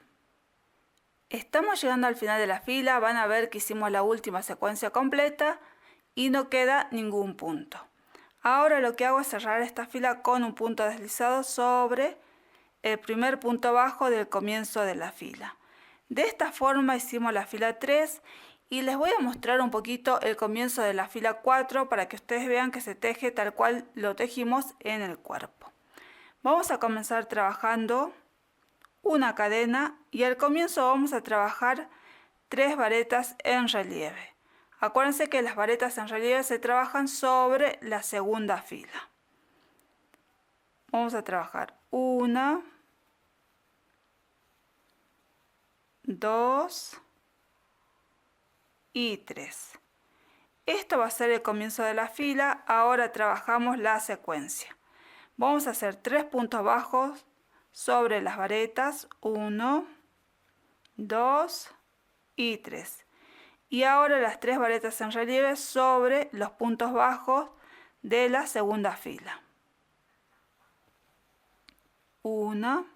Estamos llegando al final de la fila, van a ver que hicimos la última secuencia completa y no queda ningún punto. Ahora lo que hago es cerrar esta fila con un punto deslizado sobre el primer punto bajo del comienzo de la fila. De esta forma hicimos la fila 3 y les voy a mostrar un poquito el comienzo de la fila 4 para que ustedes vean que se teje tal cual lo tejimos en el cuerpo. Vamos a comenzar trabajando una cadena y al comienzo vamos a trabajar 3 varetas en relieve. Acuérdense que las varetas en relieve se trabajan sobre la segunda fila. Vamos a trabajar 1, 2 y 3. Esto va a ser el comienzo de la fila. Ahora trabajamos la secuencia. Vamos a hacer 3 puntos bajos sobre las varetas, 1, 2 y 3. Y ahora las 3 varetas en relieve sobre los puntos bajos de la segunda fila. 1,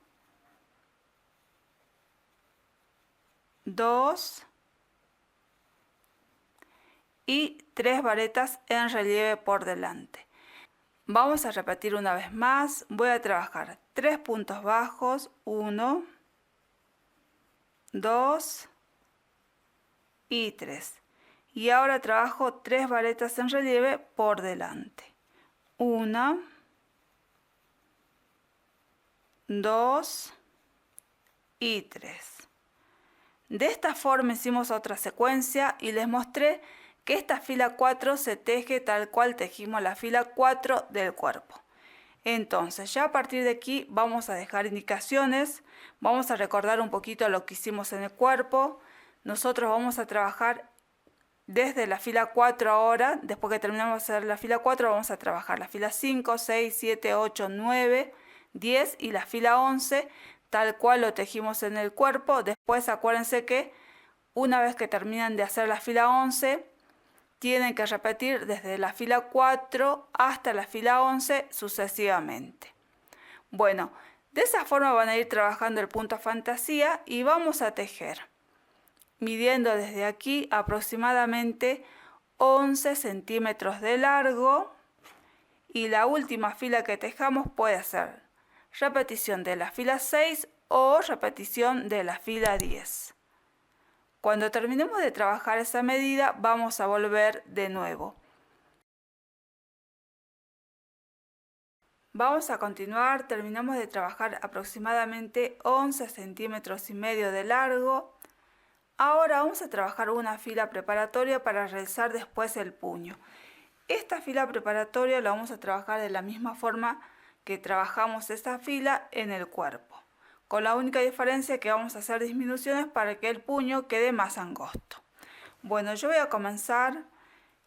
2 y 3 varetas en relieve por delante. Vamos a repetir una vez más. Voy a trabajar 3 puntos bajos, 1, 2 y 3. Y ahora trabajo 3 varetas en relieve por delante. 1, 2 y 3. De esta forma hicimos otra secuencia y les mostré que esta fila 4 se teje tal cual tejimos la fila 4 del cuerpo. Entonces ya a partir de aquí vamos a dejar indicaciones, vamos a recordar un poquito lo que hicimos en el cuerpo. Nosotros vamos a trabajar desde la fila 4 ahora, después que terminamos de hacer la fila 4 vamos a trabajar la fila 5, 6, 7, 8, 9, 10 y la fila 11 tal cual lo tejimos en el cuerpo. Después acuérdense que una vez que terminan de hacer la fila 11 tienen que repetir desde la fila 4 hasta la fila 11 sucesivamente. Bueno, de esa forma van a ir trabajando el punto fantasía y vamos a tejer midiendo desde aquí aproximadamente 11 centímetros de largo, y la última fila que tejamos puede ser repetición de la fila 6 o repetición de la fila 10. Cuando terminemos de trabajar esa medida vamos a volver de nuevo. Vamos a continuar, terminamos de trabajar aproximadamente 11 centímetros y medio de largo. Ahora vamos a trabajar una fila preparatoria para realizar después el puño. Esta fila preparatoria la vamos a trabajar de la misma forma que trabajamos esta fila en el cuerpo, con la única diferencia que vamos a hacer disminuciones para que el puño quede más angosto. Bueno, yo voy a comenzar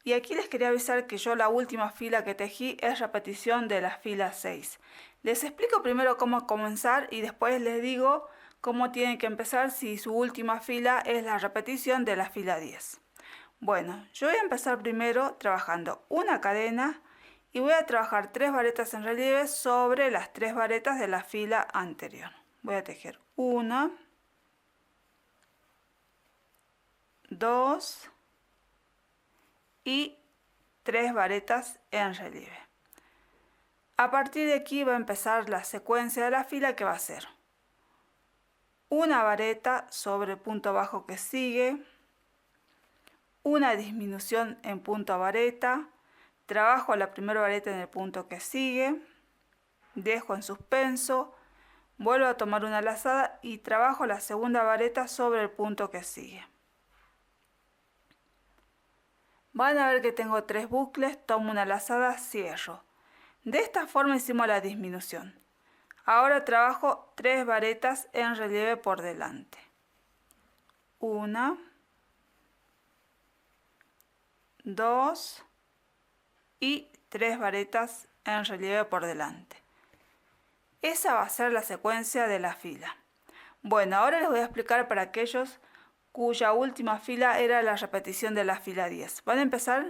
y aquí les quería avisar que yo la última fila que tejí es repetición de la fila 6. Les explico primero cómo comenzar y después les digo cómo tienen que empezar si su última fila es la repetición de la fila 10. Bueno, yo voy a empezar primero trabajando una cadena y voy a trabajar 3 varetas en relieve sobre las 3 varetas de la fila anterior. Voy a tejer 1, 2 y 3 varetas en relieve. A partir de aquí va a empezar la secuencia de la fila, que va a ser una vareta sobre el punto bajo que sigue, una disminución en punto vareta, trabajo la primera vareta en el punto que sigue, dejo en suspenso, vuelvo a tomar una lazada y trabajo la segunda vareta sobre el punto que sigue. Van a ver que tengo 3 bucles, tomo una lazada, cierro. De esta forma hicimos la disminución. Ahora trabajo 3 varetas en relieve por delante. 1, 2 y 3 varetas en relieve por delante. Esa va a ser la secuencia de la fila. Bueno, ahora les voy a explicar para aquellos cuya última fila era la repetición de la fila 10. Van a empezar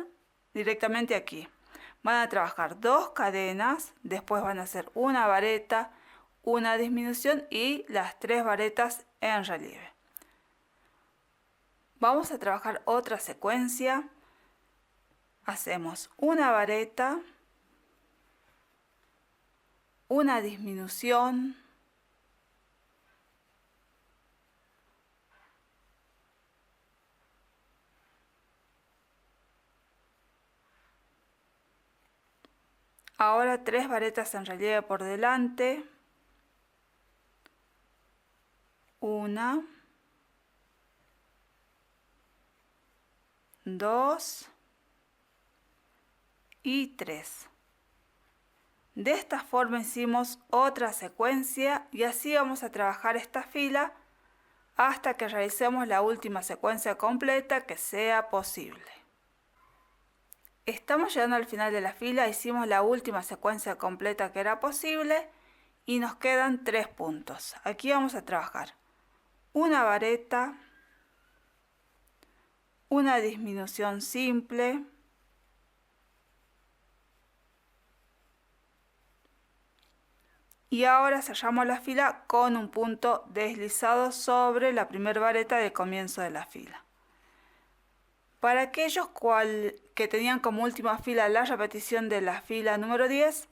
directamente aquí. Van a trabajar 2 cadenas, después van a hacer una vareta, una disminución y las 3 varetas en relieve. Vamos a trabajar otra secuencia. Hacemos una vareta, una disminución, ahora 3 varetas en relieve por delante, 1, 2 y 3. De esta forma hicimos otra secuencia y así vamos a trabajar esta fila hasta que realicemos la última secuencia completa que sea posible. Estamos llegando al final de la fila, hicimos la última secuencia completa que era posible y nos quedan 3 puntos. Aquí vamos a trabajar una vareta, una disminución simple, y ahora cerramos la fila con un punto deslizado sobre la primera vareta del comienzo de la fila. Para aquellos que tenían como última fila la repetición de la fila número 10,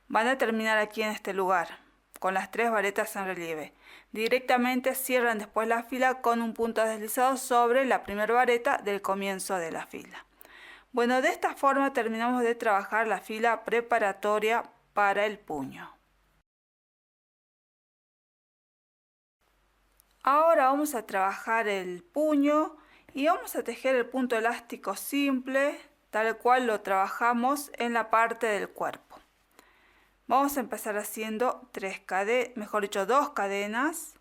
van a terminar aquí en este lugar, con las 3 varetas en relieve. Directamente cierran después la fila con un punto deslizado sobre la primera vareta del comienzo de la fila. Bueno, de esta forma terminamos de trabajar la fila preparatoria para el puño. Ahora vamos a trabajar el puño y vamos a tejer el punto elástico simple, tal cual lo trabajamos en la parte del cuerpo. Vamos a empezar haciendo dos cadenas.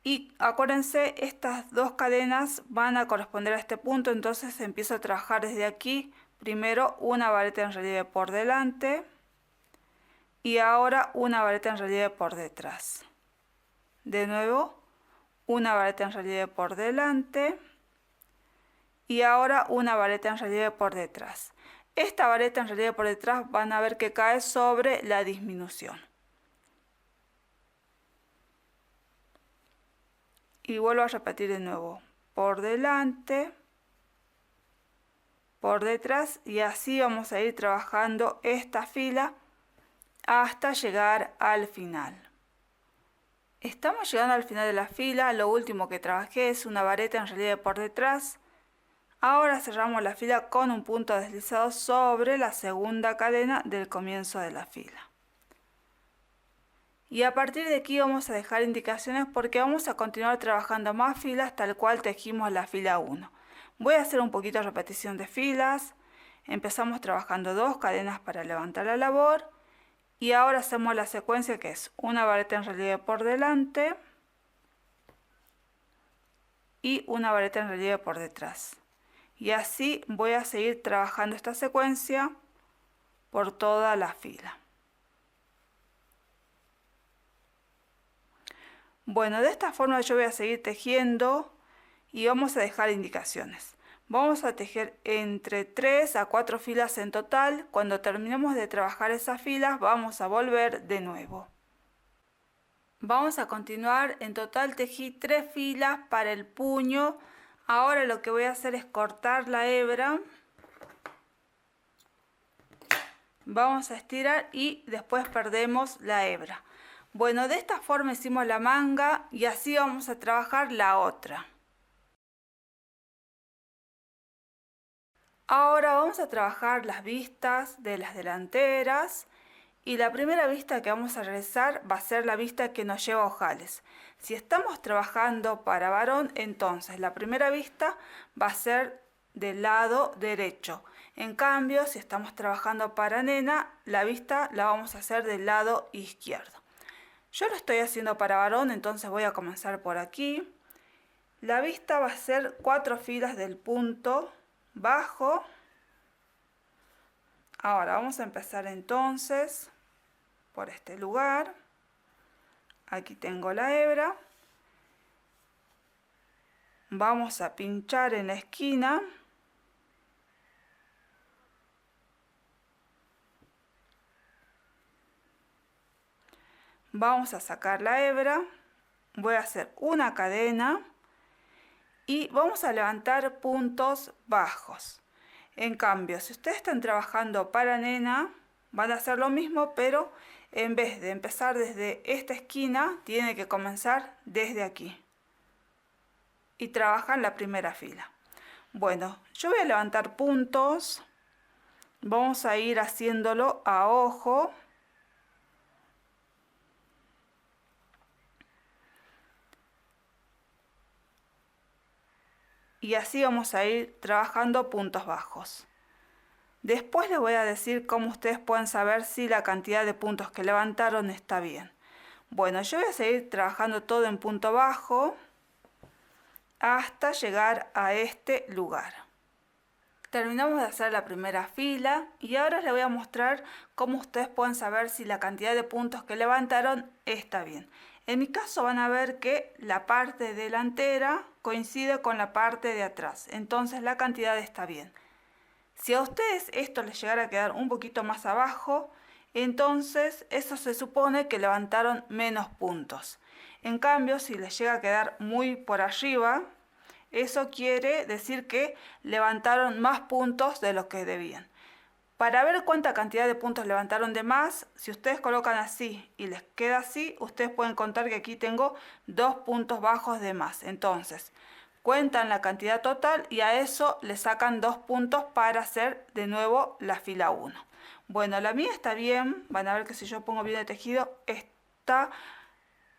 Y acuérdense, estas dos cadenas van a corresponder a este punto, entonces empiezo a trabajar desde aquí. Primero una vareta en relieve por delante y ahora una vareta en relieve por detrás. De nuevo, una vareta en relieve por delante y ahora una vareta en relieve por detrás. Esta vareta en relieve por detrás van a ver que cae sobre la disminución. Y vuelvo a repetir de nuevo, por delante, por detrás, y así vamos a ir trabajando esta fila hasta llegar al final. Estamos llegando al final de la fila, lo último que trabajé es una vareta en relieve por detrás. Ahora cerramos la fila con un punto deslizado sobre la segunda cadena del comienzo de la fila. Y a partir de aquí vamos a dejar indicaciones porque vamos a continuar trabajando más filas tal cual tejimos la fila 1. Voy a hacer un poquito de repetición de filas. Empezamos trabajando 2 cadenas para levantar la labor. Y ahora hacemos la secuencia que es una vareta en relieve por delante y una vareta en relieve por detrás. Y así voy a seguir trabajando esta secuencia por toda la fila. Bueno, de esta forma yo voy a seguir tejiendo y vamos a dejar indicaciones. Vamos a tejer entre 3 a 4 filas en total. Cuando terminemos de trabajar esas filas vamos a volver de nuevo. Vamos a continuar. En total tejí 3 filas para el puño. Ahora lo que voy a hacer es cortar la hebra. Vamos a estirar y después perdemos la hebra. Bueno, de esta forma hicimos la manga y así vamos a trabajar la otra. Ahora vamos a trabajar las vistas de las delanteras y la primera vista que vamos a realizar va a ser la vista que nos lleva a ojales. Si estamos trabajando para varón, entonces la primera vista va a ser del lado derecho. En cambio, si estamos trabajando para nena, la vista la vamos a hacer del lado izquierdo. Yo lo estoy haciendo para varón, entonces voy a comenzar por aquí. La vista va a ser 4 filas del punto bajo. Ahora vamos a empezar entonces por este lugar. Aquí tengo la hebra. Vamos a pinchar en la esquina. Vamos a sacar la hebra, voy a hacer una cadena y vamos a levantar puntos bajos. En cambio, si ustedes están trabajando para nena, van a hacer lo mismo, pero en vez de empezar desde esta esquina, tiene que comenzar desde aquí y trabajar la primera fila. Bueno, yo voy a levantar puntos, vamos a ir haciéndolo a ojo. Y así vamos a ir trabajando puntos bajos. Después les voy a decir cómo ustedes pueden saber si la cantidad de puntos que levantaron está bien. Bueno, yo voy a seguir trabajando todo en punto bajo hasta llegar a este lugar. Terminamos de hacer la primera fila y ahora les voy a mostrar cómo ustedes pueden saber si la cantidad de puntos que levantaron está bien. En mi caso van a ver que la parte delantera coincide con la parte de atrás, entonces la cantidad está bien. Si a ustedes esto les llegara a quedar un poquito más abajo, entonces eso se supone que levantaron menos puntos. En cambio, si les llega a quedar muy por arriba, eso quiere decir que levantaron más puntos de los que debían. Para ver cuánta cantidad de puntos levantaron de más, si ustedes colocan así y les queda así, ustedes pueden contar que aquí tengo 2 puntos bajos de más. Entonces, cuentan la cantidad total y a eso le sacan 2 puntos para hacer de nuevo la fila 1. Bueno, la mía está bien. Van a ver que si yo pongo bien el tejido, está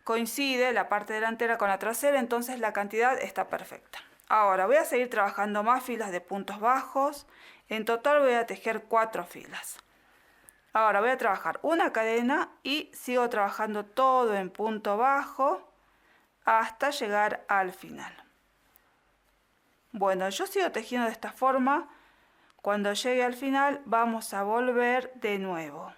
coincide la parte delantera con la trasera, entonces la cantidad está perfecta. Ahora voy a seguir trabajando más filas de puntos bajos. En total voy a tejer 4 filas. Ahora voy a trabajar una cadena y sigo trabajando todo en punto bajo hasta llegar al final. Bueno, yo sigo tejiendo de esta forma. Cuando llegue al final vamos a volver de nuevo.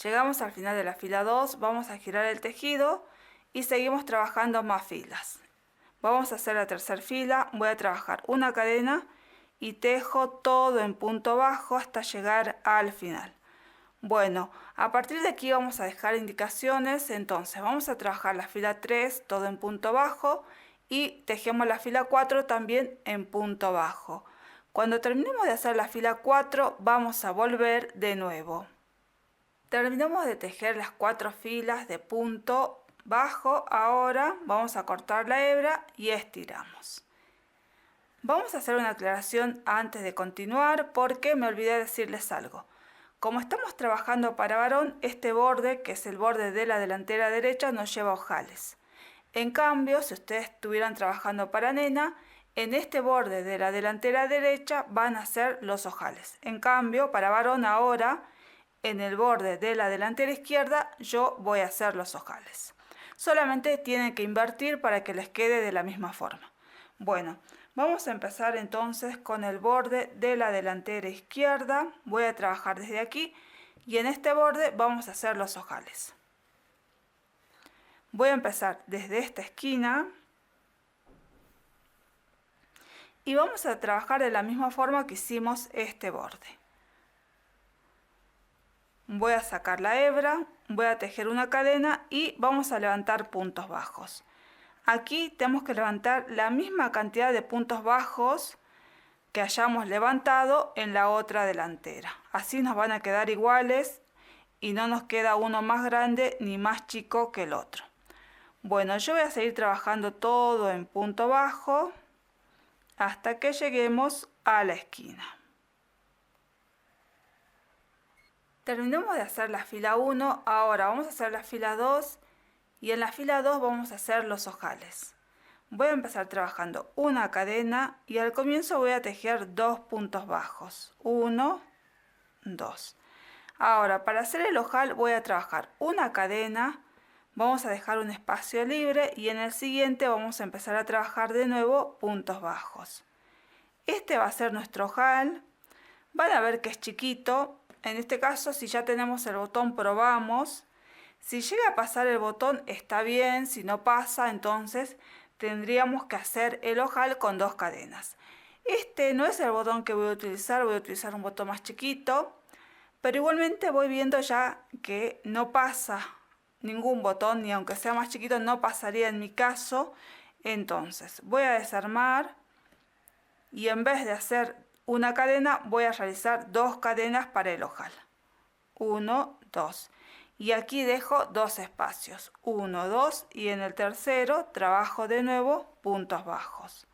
Llegamos al final de la fila 2, vamos a girar el tejido y seguimos trabajando más filas. Vamos a hacer la tercera fila, voy a trabajar una cadena y tejo todo en punto bajo hasta llegar al final. Bueno, a partir de aquí vamos a dejar indicaciones, entonces vamos a trabajar la fila 3 todo en punto bajo y tejemos la fila 4 también en punto bajo. Cuando terminemos de hacer la fila 4 vamos a volver de nuevo. Terminamos de tejer las 4 filas de punto bajo, ahora vamos a cortar la hebra y estiramos. Vamos a hacer una aclaración antes de continuar porque me olvidé decirles algo. Como estamos trabajando para varón, este borde, que es el borde de la delantera derecha, no lleva ojales. En cambio, si ustedes estuvieran trabajando para nena, en este borde de la delantera derecha van a ser los ojales. En cambio, para varón ahora, en el borde de la delantera izquierda, yo voy a hacer los ojales. Solamente tienen que invertir para que les quede de la misma forma. Bueno, vamos a empezar entonces con el borde de la delantera izquierda. Voy a trabajar desde aquí y en este borde vamos a hacer los ojales. Voy a empezar desde esta esquina y vamos a trabajar de la misma forma que hicimos este borde. Voy a sacar la hebra, voy a tejer una cadena y vamos a levantar puntos bajos. Aquí tenemos que levantar la misma cantidad de puntos bajos que hayamos levantado en la otra delantera. Así nos van a quedar iguales y no nos queda uno más grande ni más chico que el otro. Bueno, yo voy a seguir trabajando todo en punto bajo hasta que lleguemos a la esquina. Terminamos de hacer la fila 1, ahora vamos a hacer la fila 2 y en la fila 2 vamos a hacer los ojales. Voy a empezar trabajando una cadena y al comienzo voy a tejer 2 puntos bajos. 1, 2. Ahora, para hacer el ojal voy a trabajar una cadena, vamos a dejar un espacio libre y en el siguiente vamos a empezar a trabajar de nuevo puntos bajos. Este va a ser nuestro ojal. Van a ver que es chiquito. En este caso, si ya tenemos el botón, probamos. Si llega a pasar el botón, está bien. Si no pasa, entonces tendríamos que hacer el ojal con 2 cadenas. Este no es el botón que voy a utilizar un botón más chiquito. Pero igualmente voy viendo ya que no pasa ningún botón, ni aunque sea más chiquito, no pasaría en mi caso. Entonces, voy a desarmar y en vez de hacer una cadena voy a realizar 2 cadenas para el ojal. 1, 2. Y aquí dejo 2 espacios. 1, 2 y en el tercero trabajo de nuevo puntos bajos.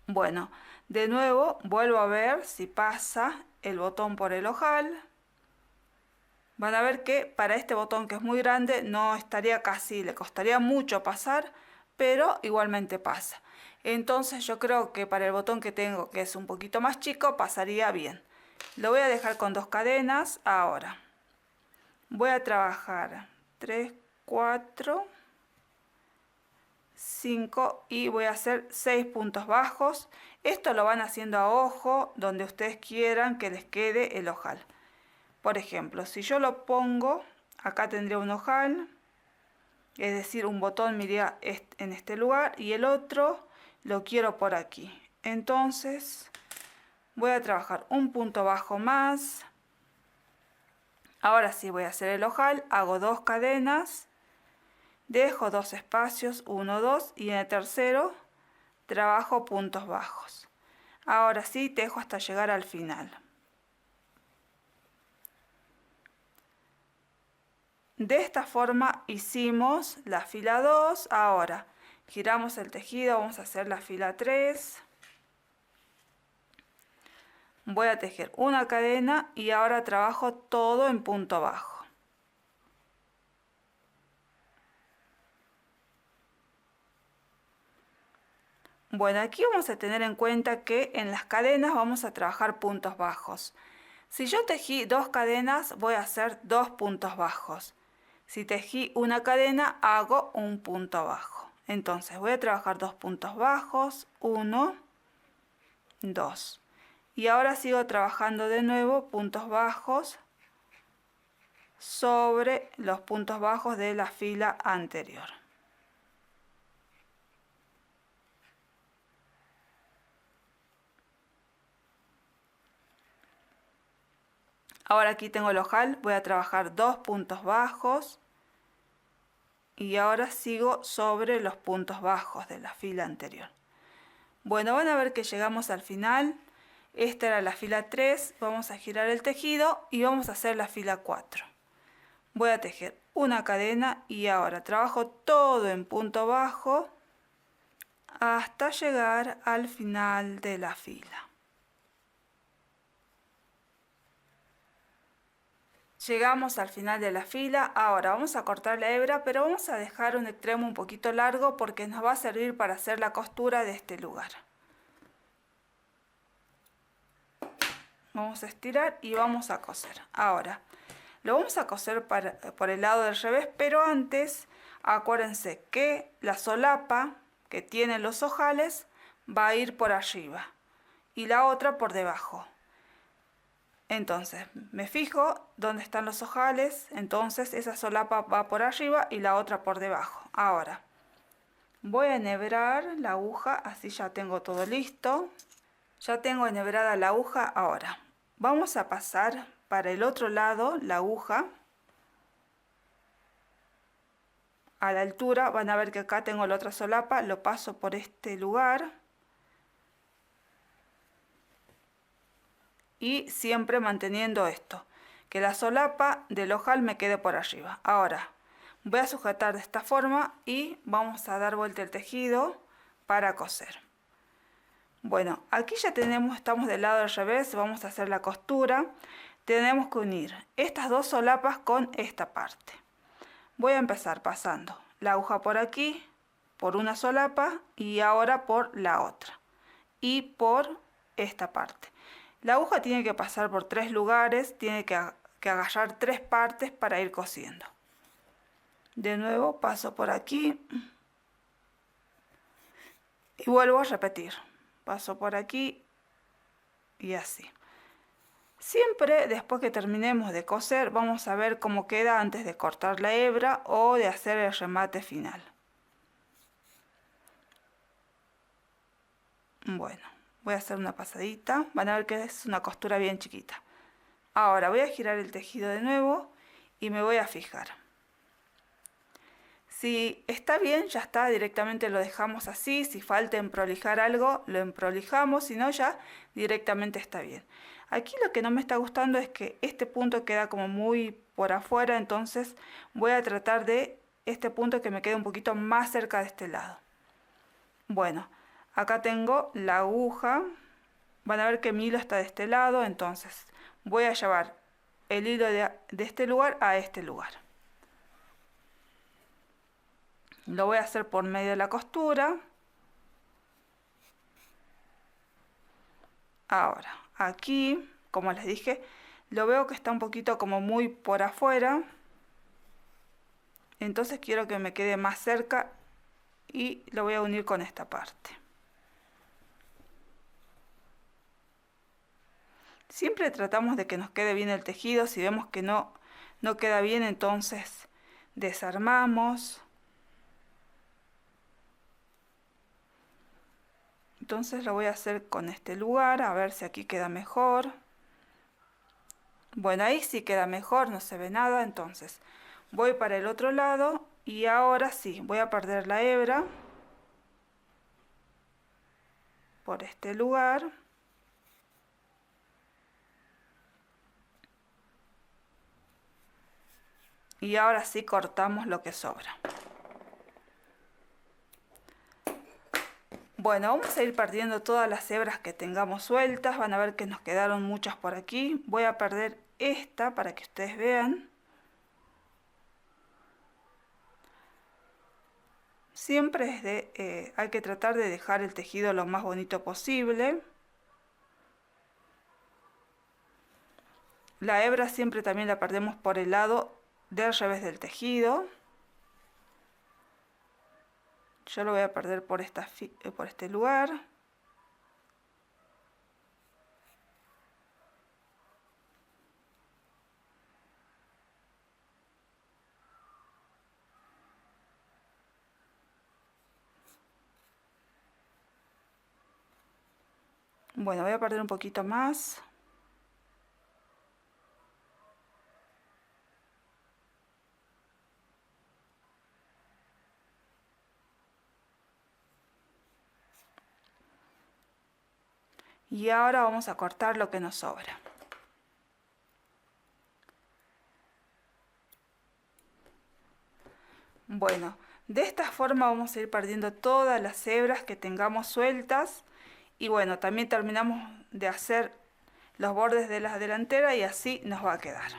Bueno, de nuevo vuelvo a ver si pasa el botón por el ojal. Van a ver que para este botón que es muy grande no estaría casi, le costaría mucho pasar, pero igualmente pasa. Entonces yo creo que para el botón que tengo, que es un poquito más chico, pasaría bien. Lo voy a dejar con 2 cadenas. Ahora voy a trabajar 3, 4, 5 y voy a hacer 6 puntos bajos. Esto lo van haciendo a ojo donde ustedes quieran que les quede el ojal. Por ejemplo, si yo lo pongo, acá tendría un ojal, es decir, un botón me iría en este lugar y el otro lo quiero por aquí. Entonces voy a trabajar un punto bajo más. Ahora sí voy a hacer el ojal, hago 2 cadenas, dejo 2 espacios, 1, 2 y en el tercero trabajo puntos bajos. Ahora sí tejo hasta llegar al final. De esta forma hicimos la fila 2. Ahora giramos el tejido, vamos a hacer la fila 3. Voy a tejer una cadena y ahora trabajo todo en punto bajo. Bueno, aquí vamos a tener en cuenta que en las cadenas vamos a trabajar puntos bajos. Si yo tejí 2 cadenas, voy a hacer 2 puntos bajos. Si tejí una cadena, hago un punto bajo. Entonces voy a trabajar 2 puntos bajos, 1, 2. Y ahora sigo trabajando de nuevo puntos bajos sobre los puntos bajos de la fila anterior. Ahora aquí tengo el ojal, voy a trabajar 2 puntos bajos y ahora sigo sobre los puntos bajos de la fila anterior. Bueno, van a ver que llegamos al final. Esta era la fila 3, vamos a girar el tejido y vamos a hacer la fila 4. Voy a tejer una cadena y ahora trabajo todo en punto bajo hasta llegar al final de la fila. Llegamos al final de la fila. Ahora vamos a cortar la hebra, pero vamos a dejar un extremo un poquito largo porque nos va a servir para hacer la costura de este lugar. Vamos a estirar y vamos a coser. Ahora lo vamos a coser por el lado del revés, pero antes acuérdense que la solapa que tienen los ojales va a ir por arriba y la otra por debajo. Entonces me fijo dónde están los ojales, entonces esa solapa va por arriba y la otra por debajo. Ahora voy a enhebrar la aguja, así ya tengo todo listo. Ya tengo enhebrada la aguja. Ahora vamos a pasar para el otro lado la aguja a la altura. Van a ver que acá tengo la otra solapa, lo paso por este lugar. Y siempre manteniendo esto, que la solapa del ojal me quede por arriba. Ahora voy a sujetar de esta forma y vamos a dar vuelta el tejido para coser. Bueno, aquí ya estamos del lado del revés, vamos a hacer la costura. Tenemos que unir estas 2 solapas con esta parte. Voy a empezar pasando la aguja por aquí, por una solapa y ahora por la otra y por esta parte. La aguja tiene que pasar por 3 lugares, tiene que agarrar 3 partes para ir cosiendo. De nuevo paso por aquí y vuelvo a repetir. Paso por aquí y así. Siempre después que terminemos de coser vamos a ver cómo queda antes de cortar la hebra o de hacer el remate final. Bueno. Voy a hacer una pasadita, van a ver que es una costura bien chiquita. Ahora voy a girar el tejido de nuevo y me voy a fijar. Si está bien, ya está, directamente lo dejamos así. Si falta emprolijar algo, lo emprolijamos, si no ya directamente está bien. Aquí lo que no me está gustando es que este punto queda como muy por afuera, entonces voy a tratar de este punto que me quede un poquito más cerca de este lado. Bueno. Acá tengo la aguja, van a ver que mi hilo está de este lado, entonces voy a llevar el hilo de este lugar a este lugar. Lo voy a hacer por medio de la costura. Ahora, aquí, como les dije, lo veo que está un poquito como muy por afuera, entonces quiero que me quede más cerca y lo voy a unir con esta parte. Siempre tratamos de que nos quede bien el tejido. Si vemos que no queda bien, entonces desarmamos. Entonces lo voy a hacer con este lugar, a ver si aquí queda mejor. Bueno, ahí sí queda mejor, no se ve nada. Entonces voy para el otro lado y ahora sí, voy a perder la hebra por este lugar. Y ahora sí cortamos lo que sobra. Bueno, vamos a ir perdiendo todas las hebras que tengamos sueltas. Van a ver que nos quedaron muchas por aquí. Voy a perder esta para que ustedes vean. Siempre hay que tratar de dejar el tejido lo más bonito posible. La hebra siempre también la perdemos por el lado del revés del tejido. Yo lo voy a perder por este lugar. Bueno, voy a perder un poquito más. Y ahora vamos a cortar lo que nos sobra. Bueno, de esta forma vamos a ir perdiendo todas las hebras que tengamos sueltas. Y bueno, también terminamos de hacer los bordes de la delantera y así nos va a quedar.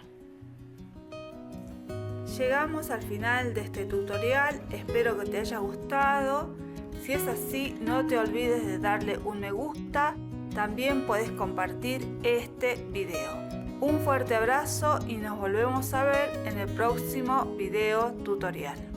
Llegamos al final de este tutorial, espero que te haya gustado. Si es así, no te olvides de darle un me gusta. También puedes compartir este video. Un fuerte abrazo y nos volvemos a ver en el próximo video tutorial.